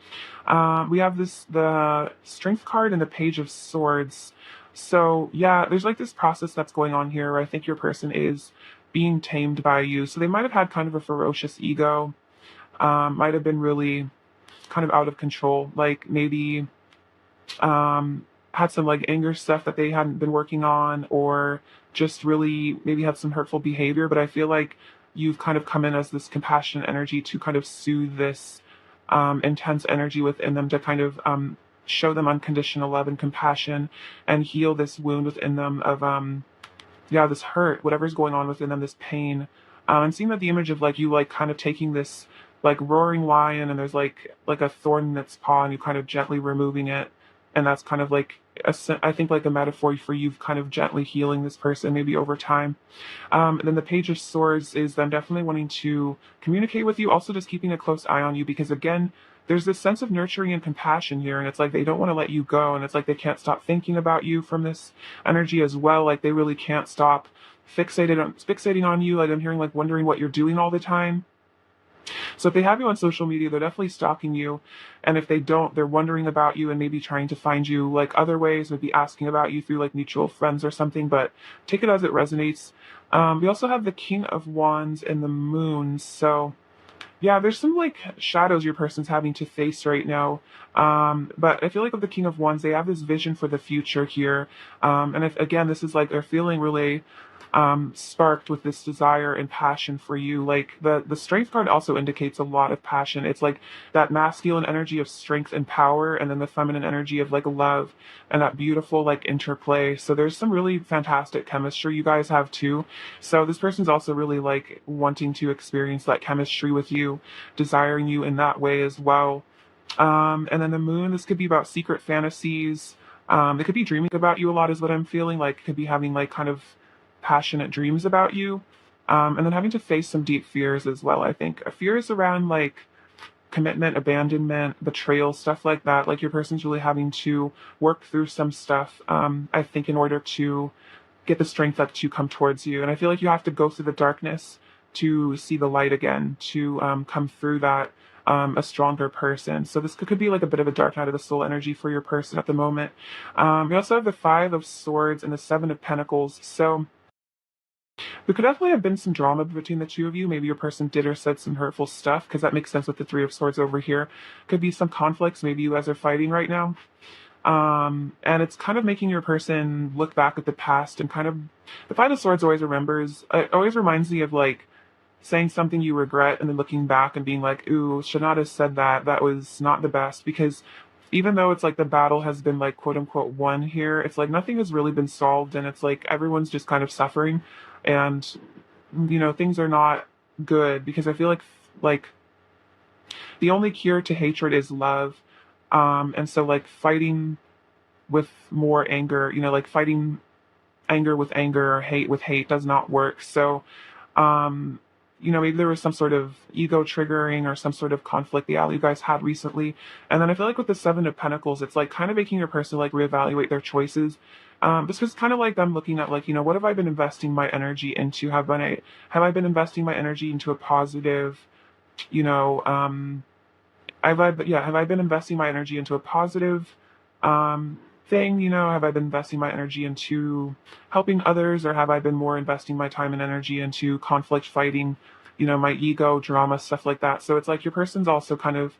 Speaker 1: We have the Strength card and the Page of Swords. So yeah, there's like this process that's going on here where I think your person is being tamed by you. So they might have had kind of a ferocious ego, might have been really kind of out of control, like maybe had some like anger stuff that they hadn't been working on, or just really maybe had some hurtful behavior. But I feel like you've kind of come in as this compassionate energy to kind of soothe this intense energy within them, to kind of show them unconditional love and compassion and heal this wound within them of yeah, this hurt, whatever's going on within them, this pain. I'm seeing that the image of like you like kind of taking this like roaring lion, and there's like a thorn in its paw, and you kind of gently removing it, and that's kind of like I think like a metaphor for you kind of gently healing this person maybe over time. And then the Page of Swords is them definitely wanting to communicate with you, also just keeping a close eye on you, because again, there's this sense of nurturing and compassion here, and it's like they don't want to let you go, and it's like they can't stop thinking about you from this energy as well. Like they really can't stop fixating on you. Like I'm hearing like wondering what you're doing all the time. So if they have you on social media, they're definitely stalking you. And if they don't, they're wondering about you and maybe trying to find you like other ways, maybe asking about you through like mutual friends or something, but take it as it resonates. We also have the King of Wands and the Moon. So yeah, there's some like shadows your person's having to face right now. But I feel like with the King of Wands, they have this vision for the future here. And if, again, this is like they're feeling really sparked with this desire and passion for you. Like the Strength card also indicates a lot of passion. It's like that masculine energy of strength and power, and then the feminine energy of like love and that beautiful like interplay. So there's some really fantastic chemistry you guys have too. So this person's also really like wanting to experience that chemistry with you, desiring you in that way as well. And then the Moon, this could be about secret fantasies. They could be dreaming about you a lot, is what I'm feeling. Like could be having like kind of passionate dreams about you. And then having to face some deep fears as well, I think. Fears around like commitment, abandonment, betrayal, stuff like that. Like your person's really having to work through some stuff, I think, in order to get the strength up to come towards you. And I feel like you have to go through the darkness to see the light again, to come through that a stronger person. So this could be like a bit of a dark night of the soul energy for your person at the moment. We also have the Five of Swords and the Seven of Pentacles. So there could definitely have been some drama between the two of you. Maybe your person did or said some hurtful stuff, because that makes sense with the Three of Swords over here. Could be some conflicts. Maybe you guys are fighting right now. And it's kind of making your person look back at the past and kind of, the Five of Swords always it always reminds me of like saying something you regret and then looking back and being like, ooh, should not have said that. That was not the best. Because even though it's like the battle has been like quote unquote won here, it's like nothing has really been solved, and it's like everyone's just kind of suffering, and things are not good, because I feel like the only cure to hatred is love. And so like fighting with more anger, like fighting anger with anger or hate with hate does not work. So maybe there was some sort of ego triggering or some sort of conflict you guys had recently. And then I feel like with the Seven of Pentacles, it's like kind of making your person like reevaluate their choices. This was kind of like them looking at like, what have I been investing my energy into? Have I been investing my energy into a positive, have I been investing my energy into a positive thing? Have I been investing my energy into helping others, or have I been more investing my time and energy into conflict fighting, my ego, drama, stuff like that? So it's like your person's also kind of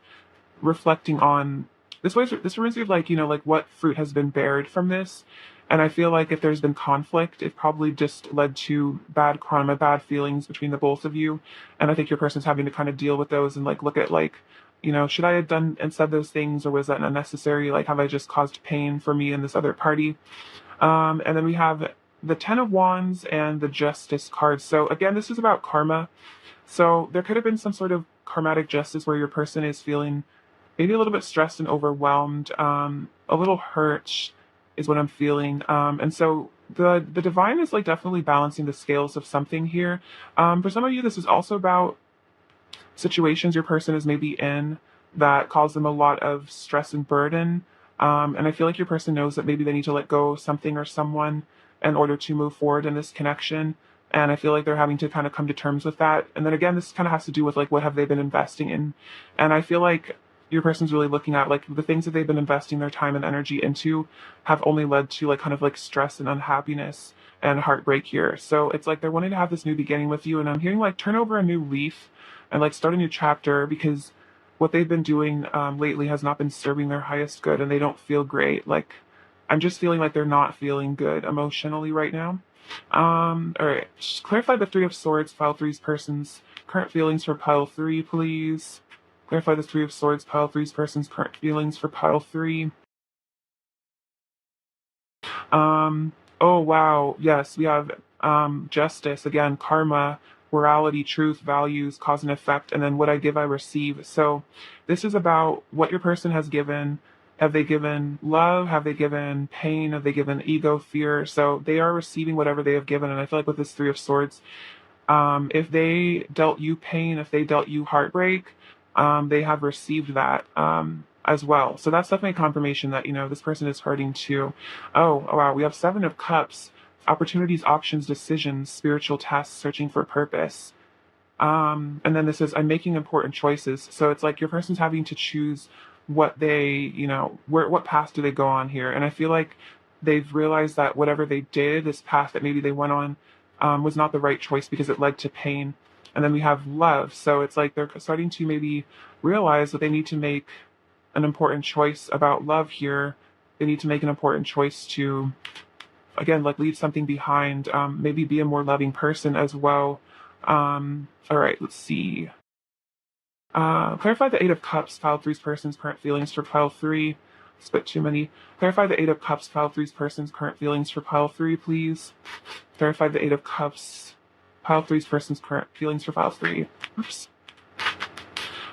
Speaker 1: reflecting on this reminds me of like, like what fruit has been bared from this. And I feel like if there's been conflict, it probably just led to bad karma, bad feelings between the both of you. And I think your person's having to kind of deal with those and like look at like, should I have done and said those things, or was that unnecessary? Like, have I just caused pain for me and this other party? And then we have the Ten of Wands and the Justice card. So again, this is about karma. So there could have been some sort of karmatic justice where your person is feeling maybe a little bit stressed and overwhelmed, a little hurt is what I'm feeling. And so the divine is like definitely balancing the scales of something here. For some of you, this is also about situations your person is maybe in that cause them a lot of stress and burden. And I feel like your person knows that maybe they need to let go of something or someone in order to move forward in this connection. And I feel like they're having to kind of come to terms with that. And then again, this kind of has to do with like what have they been investing in. And I feel like your person's really looking at like the things that they've been investing their time and energy into have only led to like kind of like stress and unhappiness and heartbreak here. So it's like they're wanting to have this new beginning with you. And I'm hearing like turn over a new leaf and like start a new chapter, because what they've been doing lately has not been serving their highest good, and they don't feel great. Like, I'm just feeling like they're not feeling good emotionally right now. All right, just clarify the Three of Swords, pile three's person's current feelings for pile three, please. Clarify the Three of Swords, pile three's person's current feelings for pile three. Oh wow, yes, we have justice again, karma, morality, truth, values, cause and effect, and then what I give, I receive. So this is about what your person has given. Have they given love? Have they given pain? Have they given ego, fear? So they are receiving whatever they have given. And I feel like with this Three of Swords, if they dealt you pain, if they dealt you heartbreak, they have received that as well. So that's definitely a confirmation that, this person is hurting too. Oh, wow. We have Seven of Cups, opportunities, options, decisions, spiritual tests, searching for purpose. And then this is, I'm making important choices. So it's like your person's having to choose what they, what path do they go on here. And I feel like they've realized that whatever they did, this path that maybe they went on, was not the right choice because it led to pain. And then we have love. So it's like they're starting to maybe realize that they need to make an important choice about love here. They need to make an important choice to, again, like leave something behind, maybe be a more loving person as well. All right, let's see. Clarify the Eight of Cups, pile three's person's current feelings for pile three. It's a bit too many. Clarify the Eight of Cups, pile three's person's current feelings for pile three, please. Clarify the Eight of Cups, pile three's person's current feelings for pile three. Oops.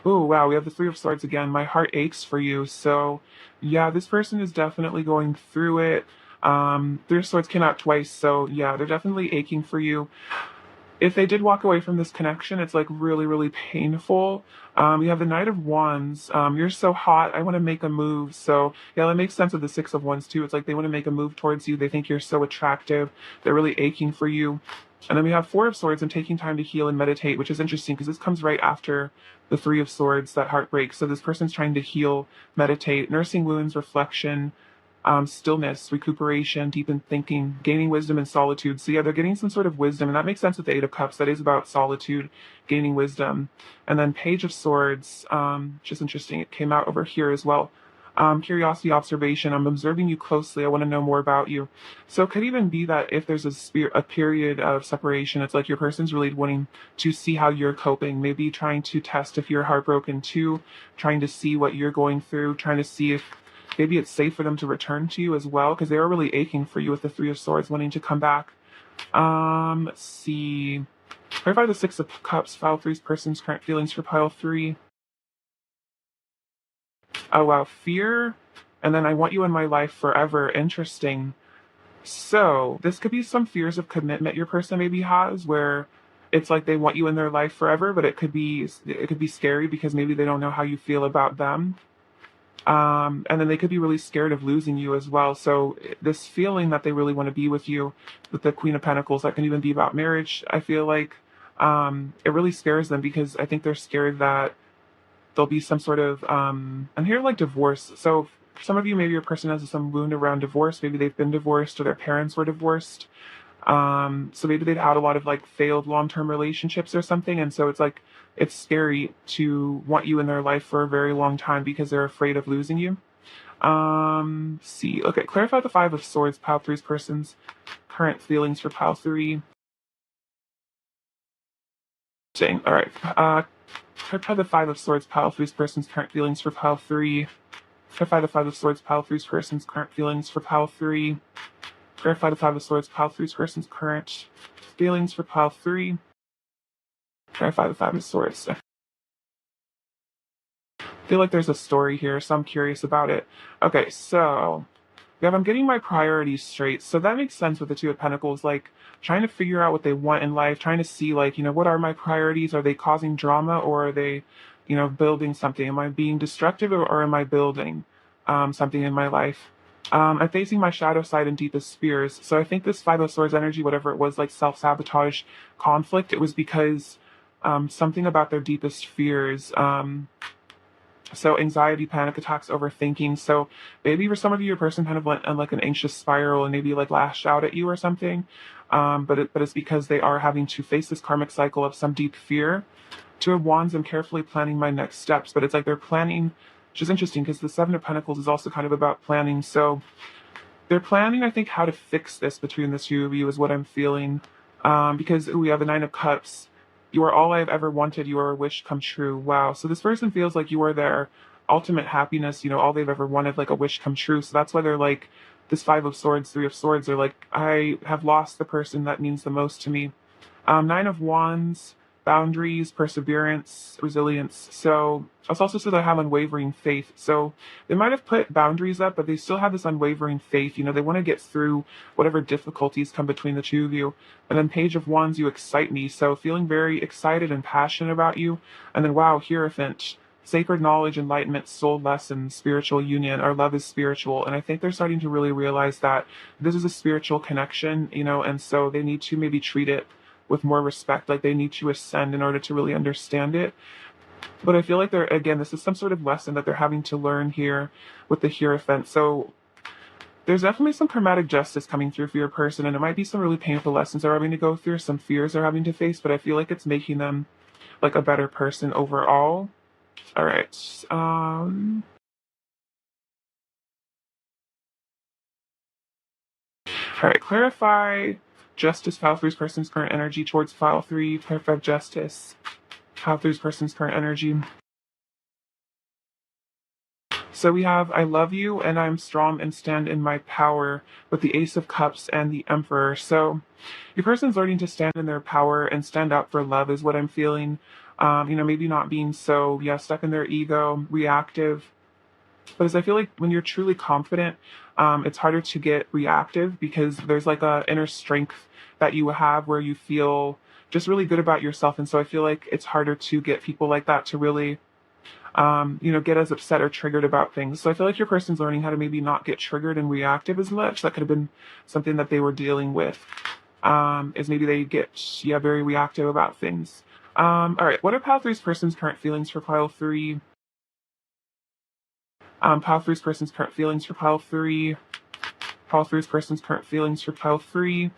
Speaker 1: Oh, wow, we have the Three of Swords again. My heart aches for you. So, yeah, this person is definitely going through it. Three of Swords came out twice, so yeah, they're definitely aching for you. If they did walk away from this connection, it's like really, really painful. You have the Knight of Wands. You're so hot. I want to make a move. So yeah, that makes sense with the Six of Wands too. It's like they want to make a move towards you. They think you're so attractive. They're really aching for you. And then we have Four of Swords and taking time to heal and meditate, which is interesting because this comes right after the Three of Swords, that heartbreak. So this person's trying to heal, meditate, nursing wounds, reflection, stillness, recuperation, deepened thinking, gaining wisdom and solitude. So yeah, they're getting some sort of wisdom, and that makes sense with the Eight of Cups. That is about solitude, gaining wisdom. And then Page of Swords, just interesting. It came out over here as well. Curiosity, observation. I'm observing you closely. I want to know more about you. So it could even be that if there's a period of separation, it's like your person's really wanting to see how you're coping, maybe trying to test if you're heartbroken too, trying to see what you're going through, trying to see if maybe it's safe for them to return to you as well, because they are really aching for you with the Three of Swords, wanting to come back. Let's see. Clarify the Six of Cups, pile three's person's current feelings for pile three. Oh wow, fear. And then I want you in my life forever. Interesting. So this could be some fears of commitment your person maybe has, where it's like they want you in their life forever, but it could be scary because maybe they don't know how you feel about them. And then they could be really scared of losing you as well. So this feeling that they really want to be with you, with the Queen of Pentacles, that can even be about marriage. I feel like it really scares them because I think they're scared that there'll be some sort of I'm here like divorce. So Some of you, maybe your person has some wound around divorce. Maybe they've been divorced or their parents were divorced. So maybe they've had a lot of like failed long-term relationships or something. And so it's like, it's scary to want you in their life for a very long time because they're afraid of losing you. See, okay, clarify the Five of Swords, pile three's person's current feelings for pile three. Dang, all right. Clarify the Five of Swords, pile three's person's current feelings for pile three. Clarify the Five of Swords, pile three's person's current feelings for pile three. Clarify the Five of Swords, pile three's person's current feelings for pile three. Clarify the Five of Swords. I feel like there's a story here, so I'm curious about it. Okay, so yeah, I'm getting my priorities straight. So that makes sense with the Two of Pentacles, like trying to figure out what they want in life, trying to see like, what are my priorities? Are they causing drama or are they, building something? Am I being destructive or am I building something in my life? I'm facing my shadow side and deepest fears. So I think this Five of Swords energy, whatever it was, like self-sabotage, conflict, it was because something about their deepest fears. So anxiety, panic attacks, overthinking. So maybe for some of you, your person kind of went on like an anxious spiral and maybe like lashed out at you or something. But it's because they are having to face this karmic cycle of some deep fear. Two of Wands, I'm carefully planning my next steps, but it's like they're planning, which is interesting because the Seven of Pentacles is also kind of about planning. So they're planning, I think, how to fix this between the two of you is what I'm feeling. Because we have the Nine of Cups. You are all I've ever wanted. You are a wish come true. Wow. So this person feels like you are their ultimate happiness, all they've ever wanted, like a wish come true. So that's why they're like, this Five of Swords, Three of Swords, they're like, I have lost the person that means the most to me. Nine of Wands, boundaries, perseverance, resilience. So it's also so they have unwavering faith. So they might have put boundaries up, but they still have this unwavering faith. They want to get through whatever difficulties come between the two of you. And then Page of Wands, you excite me. So feeling very excited and passionate about you. And then wow, Hierophant. Sacred knowledge, enlightenment, soul lessons, spiritual union. Our love is spiritual. And I think they're starting to really realize that this is a spiritual connection, and so they need to maybe treat it with more respect, like they need to ascend in order to really understand it. But I feel like this is some sort of lesson that they're having to learn here with the Hierophant. So there's definitely some karmatic justice coming through for your person, and it might be some really painful lessons they're having to go through, some fears they're having to face, but I feel like it's making them like a better person overall. All right. All right, clarify justice, file three's person's current energy towards file three, clarify justice, file three's person's current energy. So we have I love you and I'm strong and stand in my power with the Ace of Cups and the Emperor. So your person's learning to stand in their power and stand up for love is what I'm feeling. Maybe not being so, stuck in their ego, reactive. But as I feel like when you're truly confident, it's harder to get reactive because there's like a inner strength that you have where you feel just really good about yourself. And so I feel like it's harder to get people like that to really get as upset or triggered about things. So I feel like your person's learning how to maybe not get triggered and reactive as much. That could have been something that they were dealing with. Is maybe they get very reactive about things. All right, what are pile three's person's current feelings for pile three? Pile three's person's current feelings for pile three. Pile three's person's current feelings for pile three.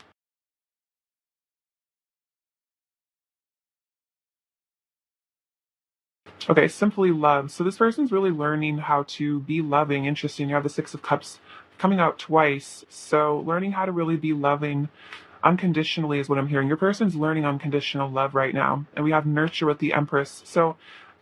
Speaker 1: Okay, simply love. So this person's really learning how to be loving. Interesting. You have the Six of Cups coming out twice. So learning how to really be loving unconditionally is what I'm hearing. Your person's learning unconditional love right now. And we have nurture with the Empress. So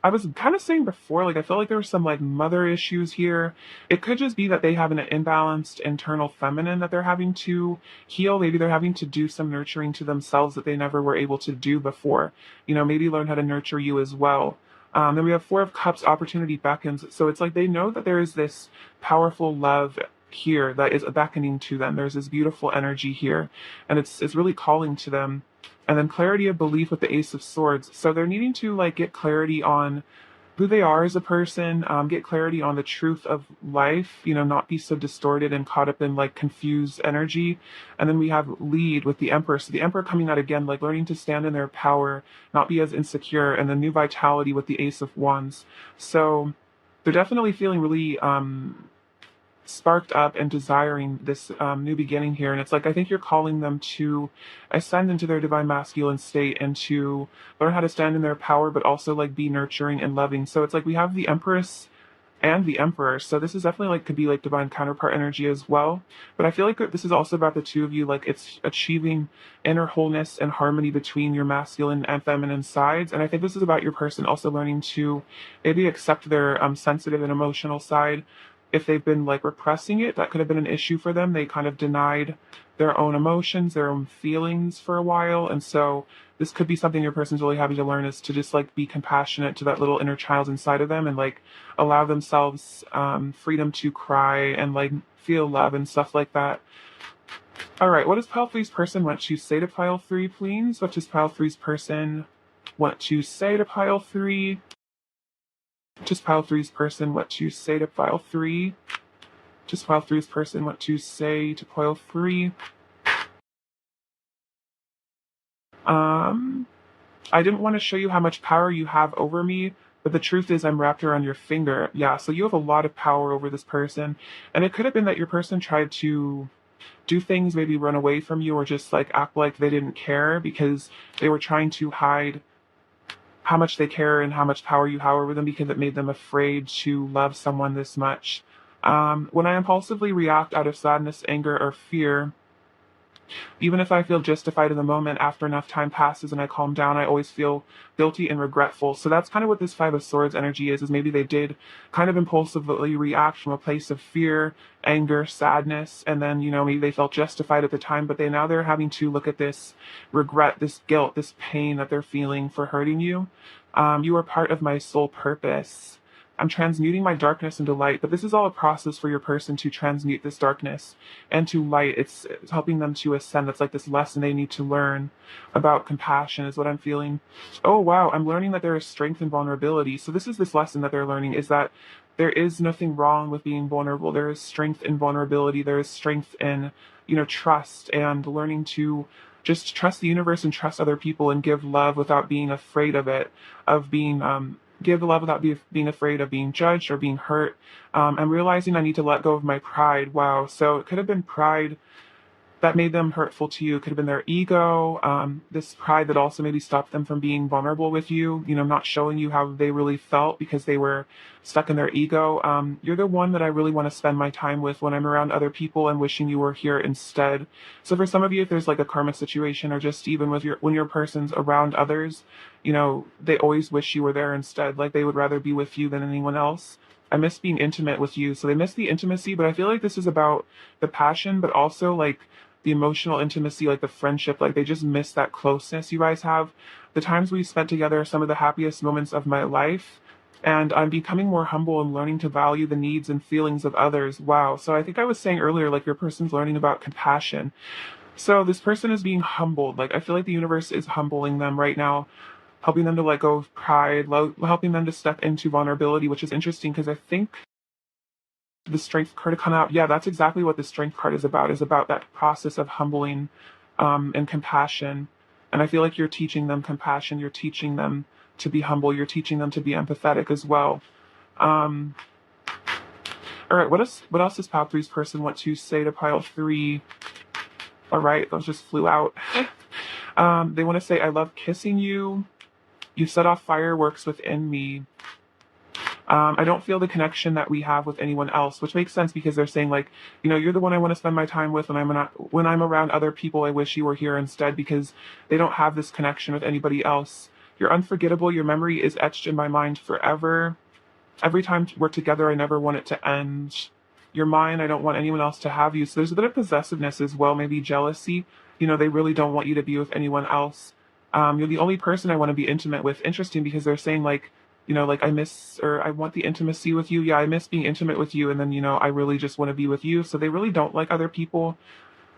Speaker 1: I was kind of saying before, like I feel like there were some like mother issues here. It could just be that they have an imbalanced internal feminine that they're having to heal. Maybe they're having to do some nurturing to themselves that they never were able to do before. Maybe learn how to nurture you as well. Then we have Four of Cups, opportunity beckons. So it's like they know that there is this powerful love here that is beckoning to them. There's this beautiful energy here, and it's really calling to them. And then clarity of belief with the Ace of Swords. So they're needing to like get clarity on who they are as a person, get clarity on the truth of life, not be so distorted and caught up in like confused energy. And then we have lead with the Emperor. So the Emperor coming out again, like learning to stand in their power, not be as insecure, and then new vitality with the Ace of Wands. So they're definitely feeling really sparked up and desiring this new beginning here. And it's like, I think you're calling them to ascend into their divine masculine state and to learn how to stand in their power, but also like be nurturing and loving. So it's like we have the Empress and the Emperor. So this is definitely like could be like divine counterpart energy as well. But I feel like this is also about the two of you, like it's achieving inner wholeness and harmony between your masculine and feminine sides. And I think this is about your person also learning to maybe accept their sensitive and emotional side. If they've been like repressing it, that could have been an issue for them. They kind of denied their own emotions, their own feelings for a while. And so this could be something your person's really having to learn, is to just like be compassionate to that little inner child inside of them and like allow themselves freedom to cry and like feel love and stuff like that. All right, what does pile three's person want to say to pile three, please? What does pile three's person want to say to pile three? Just pile three's person what to say to pile three. Just pile three's person what to say to pile three. I didn't want to show you how much power you have over me, but the truth is I'm wrapped around your finger. Yeah, so you have a lot of power over this person. And it could have been that your person tried to do things, maybe run away from you or just like act like they didn't care because they were trying to hide how much they care and how much power you have over them because it made them afraid to love someone this much. When I impulsively react out of sadness, anger, or fear, even if I feel justified in the moment, after enough time passes and I calm down, I always feel guilty and regretful. So that's kind of what this Five of Swords energy is maybe they did kind of impulsively react from a place of fear, anger, sadness, and then, maybe they felt justified at the time, but they're having to look at this regret, this guilt, this pain that they're feeling for hurting you. You are part of my soul purpose. I'm transmuting my darkness into light, but this is all a process for your person to transmute this darkness into light. It's helping them to ascend. That's like this lesson they need to learn about compassion is what I'm feeling. Oh, wow. I'm learning that there is strength in vulnerability. So this is this lesson that they're learning, is that there is nothing wrong with being vulnerable. There is strength in vulnerability. There is strength in, trust and learning to just trust the universe and trust other people and give love without being afraid of it, of being, give love without being afraid of being judged or being hurt. I'm realizing I need to let go of my pride. Wow. So it could have been pride that made them hurtful to you. It could have been their ego, this pride that also maybe stopped them from being vulnerable with you, not showing you how they really felt because they were stuck in their ego. You're the one that I really want to spend my time with when I'm around other people and wishing you were here instead. So for some of you, if there's like a karmic situation or just even with when your person's around others, they always wish you were there instead. Like they would rather be with you than anyone else. I miss being intimate with you. So they miss the intimacy, but I feel like this is about the passion, but also like the emotional intimacy, like the friendship, like they just miss that closeness you guys have. The times we spent together are some of the happiest moments of my life. And I'm becoming more humble and learning to value the needs and feelings of others. Wow. So I think I was saying earlier, like your person's learning about compassion. So this person is being humbled. Like I feel like the universe is humbling them right now, helping them to let go of pride, helping them to step into vulnerability, which is interesting because I think the strength card to come out. Yeah, that's exactly what the strength card is about that process of humbling and compassion. And I feel like you're teaching them compassion. You're teaching them to be humble. You're teaching them to be empathetic as well. All right, what else does pile three's person want to say to pile three? All right, those just flew out. They want to say, I love kissing you. You set off fireworks within me. I don't feel the connection that we have with anyone else, which makes sense because they're saying like, you're the one I want to spend my time with when I'm around other people. I wish you were here instead because they don't have this connection with anybody else. You're unforgettable. Your memory is etched in my mind forever. Every time we're together, I never want it to end. You're mine. I don't want anyone else to have you. So there's a bit of possessiveness as well, maybe jealousy. They really don't want you to be with anyone else. You're the only person I want to be intimate with. Interesting because they're saying like, like I miss or I want the intimacy with you. Yeah, I miss being intimate with you. And then, I really just want to be with you. So they really don't like other people.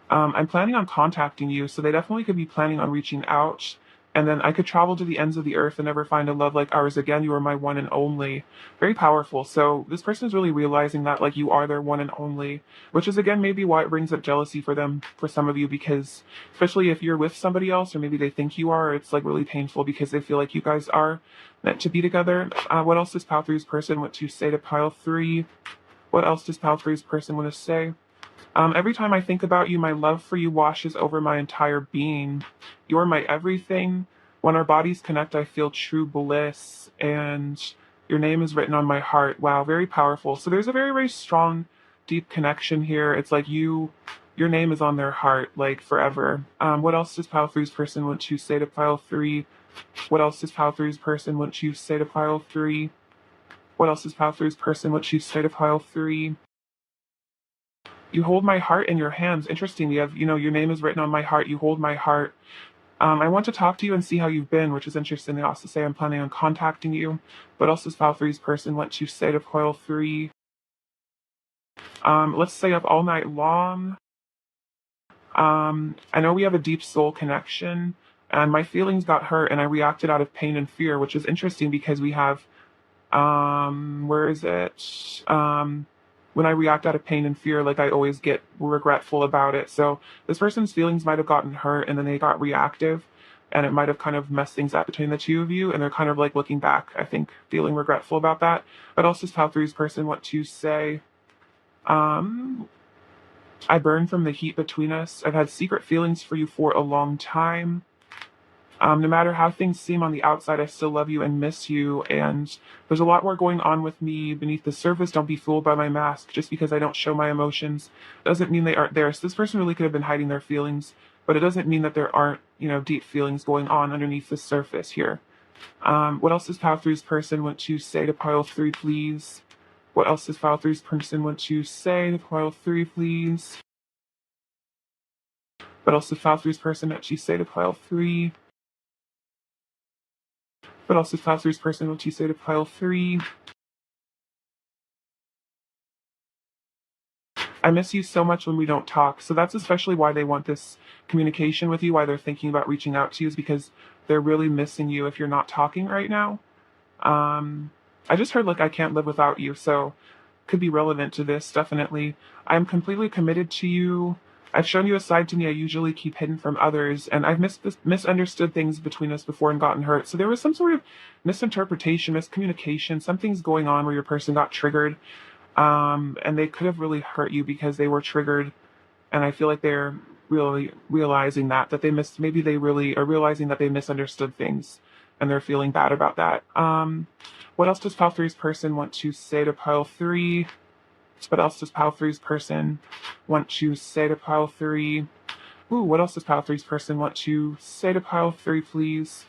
Speaker 1: I'm planning on contacting you. So they definitely could be planning on reaching out. And then I could travel to the ends of the earth and never find a love like ours again. You are my one and only. Very powerful. So this person is really realizing that like you are their one and only, which is again maybe why it brings up jealousy for them, for some of you, because especially if you're with somebody else or maybe they think you are, it's like really painful because they feel like you guys are meant to be together. What else does pile three's person want to say to pile three? What else does pile three's person want to say? Every time I think about you, my love for you washes over my entire being. You're my everything. When our bodies connect, I feel true bliss, and your name is written on my heart. Wow, very powerful. So there's a very, very strong, deep connection here. It's like your name is on their heart, like forever. What else does pile three's person want to say to pile three? What else does pile three's person want to say to pile three? What else does pile three's person want to say to pile three? You hold my heart in your hands. Interesting. You have, your name is written on my heart. You hold my heart. I want to talk to you and see how you've been, which is interesting. They also say I'm planning on contacting you. What else does pile three's person want to say to pile three? Let's stay up all night long. I know we have a deep soul connection, and my feelings got hurt, and I reacted out of pain and fear, which is interesting because we have, where is it? When I react out of pain and fear, like I always get regretful about it. So this person's feelings might have gotten hurt, and then they got reactive, and it might have kind of messed things up between the two of you, and they're kind of like looking back, I think, feeling regretful about that. But also, pile three's person want to say, um, I burn from the heat between us. I've had secret feelings for you for a long time. No matter how things seem on the outside, I still love you and miss you. And there's a lot more going on with me beneath the surface. Don't be fooled by my mask. Just because I don't show my emotions doesn't mean they aren't there. So this person really could have been hiding their feelings, but it doesn't mean that there aren't, deep feelings going on underneath the surface here. What else does pile three's person want to say to pile three, please? What else does pile three's person want to say to pile three, please? What else does pile three's person actually say to pile three? What else does pile three's person want to say to pile three? I miss you so much when we don't talk. So that's especially why they want this communication with you, why they're thinking about reaching out to you, is because they're really missing you if you're not talking right now. I just heard like I can't live without you, so could be relevant to this, definitely. I'm completely committed to you. I've shown you a side to me I usually keep hidden from others, and I've misunderstood things between us before and gotten hurt. So there was some sort of misinterpretation, miscommunication, something's going on where your person got triggered, and they could have really hurt you because they were triggered, and I feel like they're really realizing that maybe they really are realizing that they misunderstood things, and they're feeling bad about that. What else does pile three's person want to say to pile three? What else does pile three's person want to say to pile three? Ooh, what else does pile three's person want to say to pile three, please?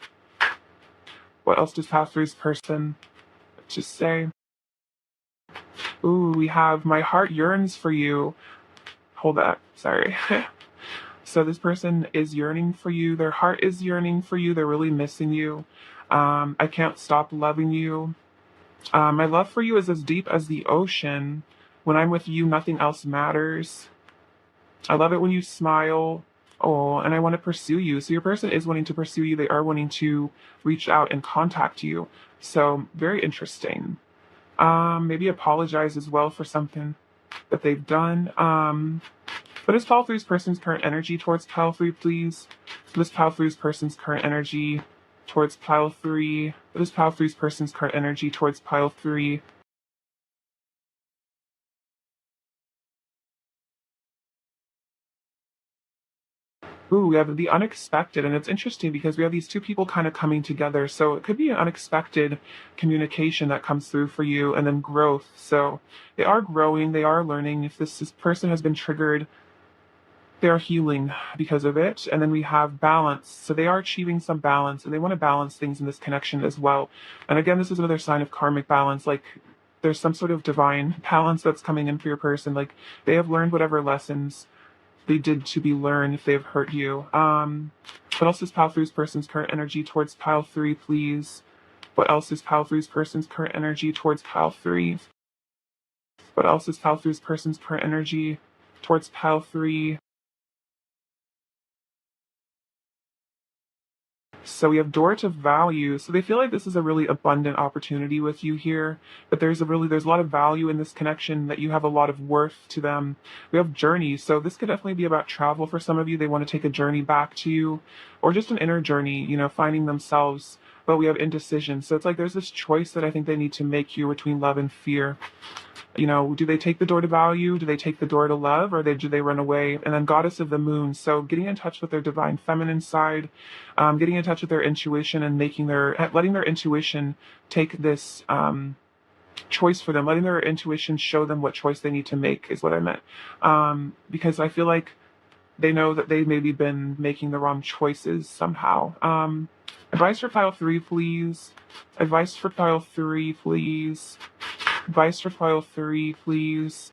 Speaker 1: What else does pile three's person just say? Ooh, we have my heart yearns for you. Hold that. Sorry. So this person is yearning for you. Their heart is yearning for you. They're really missing you. I can't stop loving you. My love for you is as deep as the ocean. When I'm with you, nothing else matters. I love it when you smile. Oh, and I want to pursue you. So your person is wanting to pursue you. They are wanting to reach out and contact you. So very interesting. Maybe apologize as well for something that they've done. What is pile three's person's current energy towards pile three, please? What is pile three's person's current energy towards pile three? What is pile three's person's current energy towards pile three? Ooh, we have the unexpected, and it's interesting because we have these two people kind of coming together. So it could be an unexpected communication that comes through for you, and then growth. So they are growing, they are learning. If this person has been triggered, they are healing because of it. And then we have balance. So they are achieving some balance, and they want to balance things in this connection as well. And again, this is another sign of karmic balance. Like there's some sort of divine balance that's coming in for your person. Like they have learned whatever lessons they did to be learned if they've hurt you. What else is pile three's person's current energy towards pile three, please? What else is pile three's person's current energy towards pile three? What else is pile three's person's current energy towards pile three? So we have door to value. So they feel like this is a really abundant opportunity with you here. But there's a lot of value in this connection, that you have a lot of worth to them. We have journey. So this could definitely be about travel for some of you. They want to take a journey back to you, or just an inner journey, finding themselves, but we have indecision. So it's like there's this choice that I think they need to make here between love and fear. Do they take the door to value? Do they take the door to love? Or do they run away? And then Goddess of the Moon. So getting in touch with their divine feminine side, getting in touch with their intuition and letting their intuition take this choice for them, letting their intuition show them what choice they need to make is what I meant. Because I feel like they know that they maybe been making the wrong choices somehow. Advice for pile 3, please. Advice for pile 3, please. Advice for pile 3, please.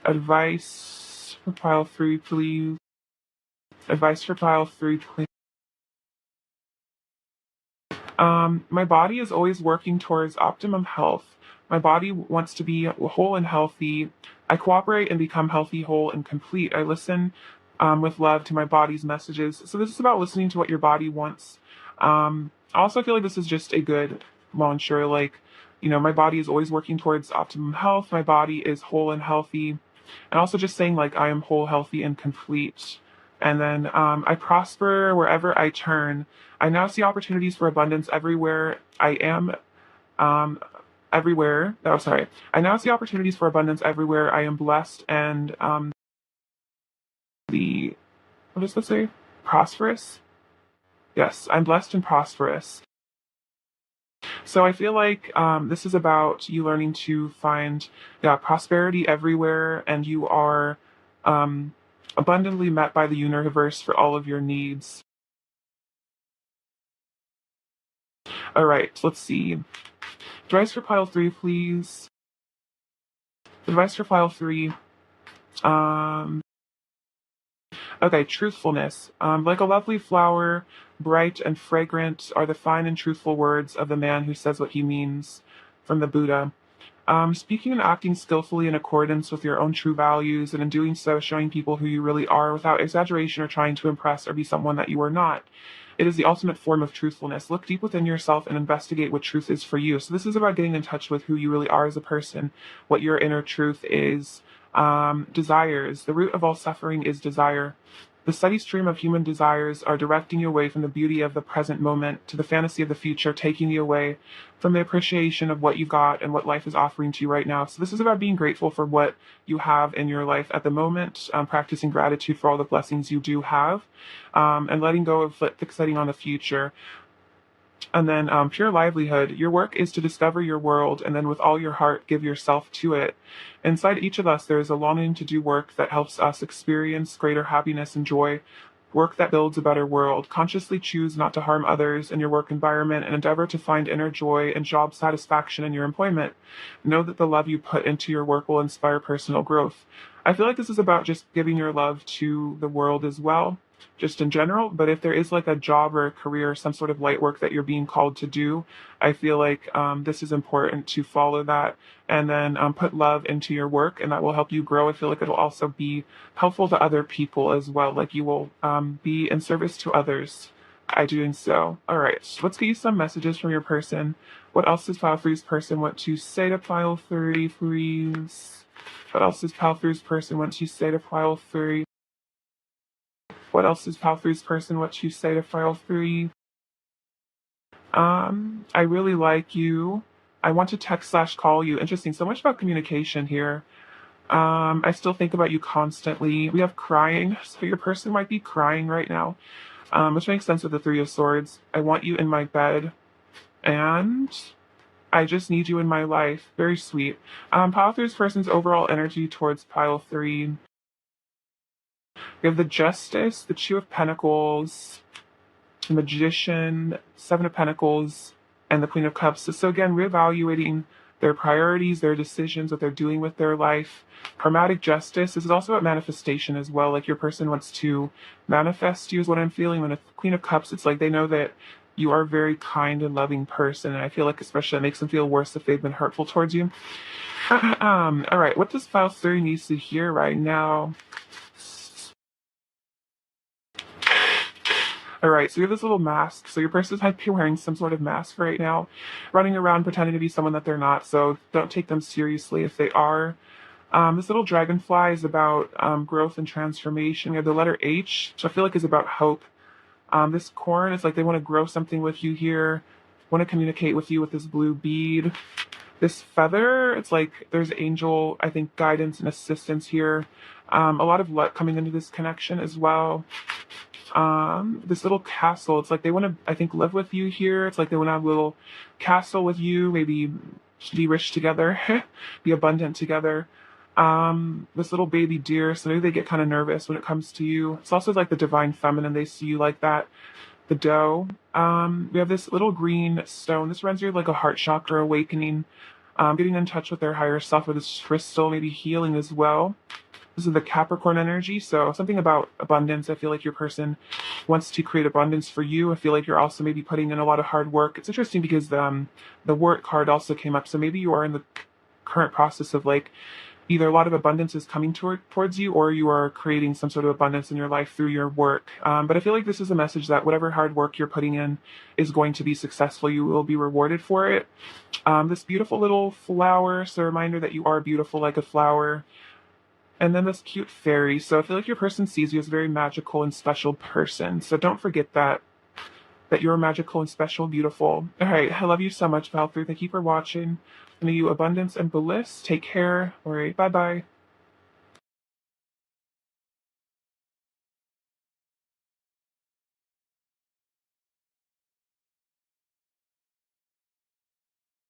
Speaker 1: Advice for pile 3, please. Advice for pile 3, please. My body is always working towards optimum health. My body wants to be whole and healthy. I cooperate and become healthy, whole, and complete. I listen with love to my body's messages. So this is about listening to what your body wants. I also feel like this is just a good mantra. My body is always working towards optimum health. My body is whole and healthy. And also just saying I am whole, healthy, and complete. And then I prosper wherever I turn. I now see opportunities for abundance everywhere I am. Everywhere. Oh, sorry. I now see opportunities for abundance everywhere. I am blessed and what does that say? Prosperous? Yes, I'm blessed and prosperous. So I feel like this is about you learning to find prosperity everywhere, and you are abundantly met by the universe for all of your needs. All right, let's see. Advice for pile 3, please. Advice for pile 3. Okay, truthfulness. Like a lovely flower, bright and fragrant are the fine and truthful words of the man who says what he means, from the Buddha. Speaking and acting skillfully in accordance with your own true values, and in doing so, showing people who you really are without exaggeration or trying to impress or be someone that you are not. It is the ultimate form of truthfulness. Look deep within yourself and investigate what truth is for you. So this is about getting in touch with who you really are as a person, what your inner truth is. Desires. The root of all suffering is desire. The steady stream of human desires are directing you away from the beauty of the present moment to the fantasy of the future, taking you away from the appreciation of what you got and what life is offering to you right now. So this is about being grateful for what you have in your life at the moment, practicing gratitude for all the blessings you do have, and letting go of fixating on the future. And then pure livelihood. Your work is to discover your world, and then with all your heart, give yourself to it. Inside each of us, there is a longing to do work that helps us experience greater happiness and joy, work that builds a better world. Consciously choose not to harm others in your work environment and endeavor to find inner joy and job satisfaction in your employment. Know that the love you put into your work will inspire personal growth. I feel like this is about just giving your love to the world as well, just in general. But if there is a job or a career, some sort of light work that you're being called to do, I feel like this is important to follow that, and then put love into your work, and that will help you grow. I feel like it'll also be helpful to other people as well. You will be in service to others by doing so. All right, let's get you some messages from your person. What else does pile 3's person want to say to pile 3, please? What else does pile 3's person want to say to pile 3? What else does pile 3's person want to say to pile 3? I really like you. I want to text/call you. Interesting. So much about communication here. I still think about you constantly. We have crying. So your person might be crying right now, which makes sense with the 3 of Swords. I want you in my bed, and I just need you in my life. Very sweet. Pile 3's person's overall energy towards pile 3. We have the Justice, the Two of Pentacles, the Magician, 7 of Pentacles, and the Queen of Cups. So again, reevaluating their priorities, their decisions, what they're doing with their life. Karmatic justice. This is also about manifestation as well. Your person wants to manifest you is what I'm feeling. When a Queen of Cups, it's they know that you are a very kind and loving person. And I feel like especially that makes them feel worse if they've been hurtful towards you. All right, what does pile 3 needs to hear right now? All right, so you have this little mask. So your person might be wearing some sort of mask right now, running around pretending to be someone that they're not. So don't take them seriously if they are. This little dragonfly is about growth and transformation. We have the letter H, which I feel like is about hope. This corn, it's like they want to grow something with you here, want to communicate with you with this blue bead. This feather, it's like there's angel, I think, guidance and assistance here. A lot of luck coming into this connection as well. This little castle, it's like they want to, I think, live with you here. It's like they want to have a little castle with you, maybe be rich together, be abundant together. This little baby deer, so maybe they get kind of nervous when it comes to you. It's also like the divine feminine, they see you like that. The doe. We have this little green stone. This reminds you of like a heart chakra awakening, getting in touch with their higher self with this crystal, maybe healing as well. This is the Capricorn energy, so something about abundance. I feel like your person wants to create abundance for you. I feel like you're also maybe putting in a lot of hard work. It's interesting because the work card also came up, so maybe you are in the current process of like either a lot of abundance is coming towards you, or you are creating some sort of abundance in your life through your work. But I feel like this is a message that whatever hard work you're putting in is going to be successful. You will be rewarded for it. This beautiful little flower, so a reminder that you are beautiful like a flower. And then this cute fairy. So I feel like your person sees you as a very magical and special person. So don't forget that you're magical and special, beautiful. All right, I love you so much, Valkyrie. Thank you for watching. May you abundance and bliss. Take care. All right, bye-bye.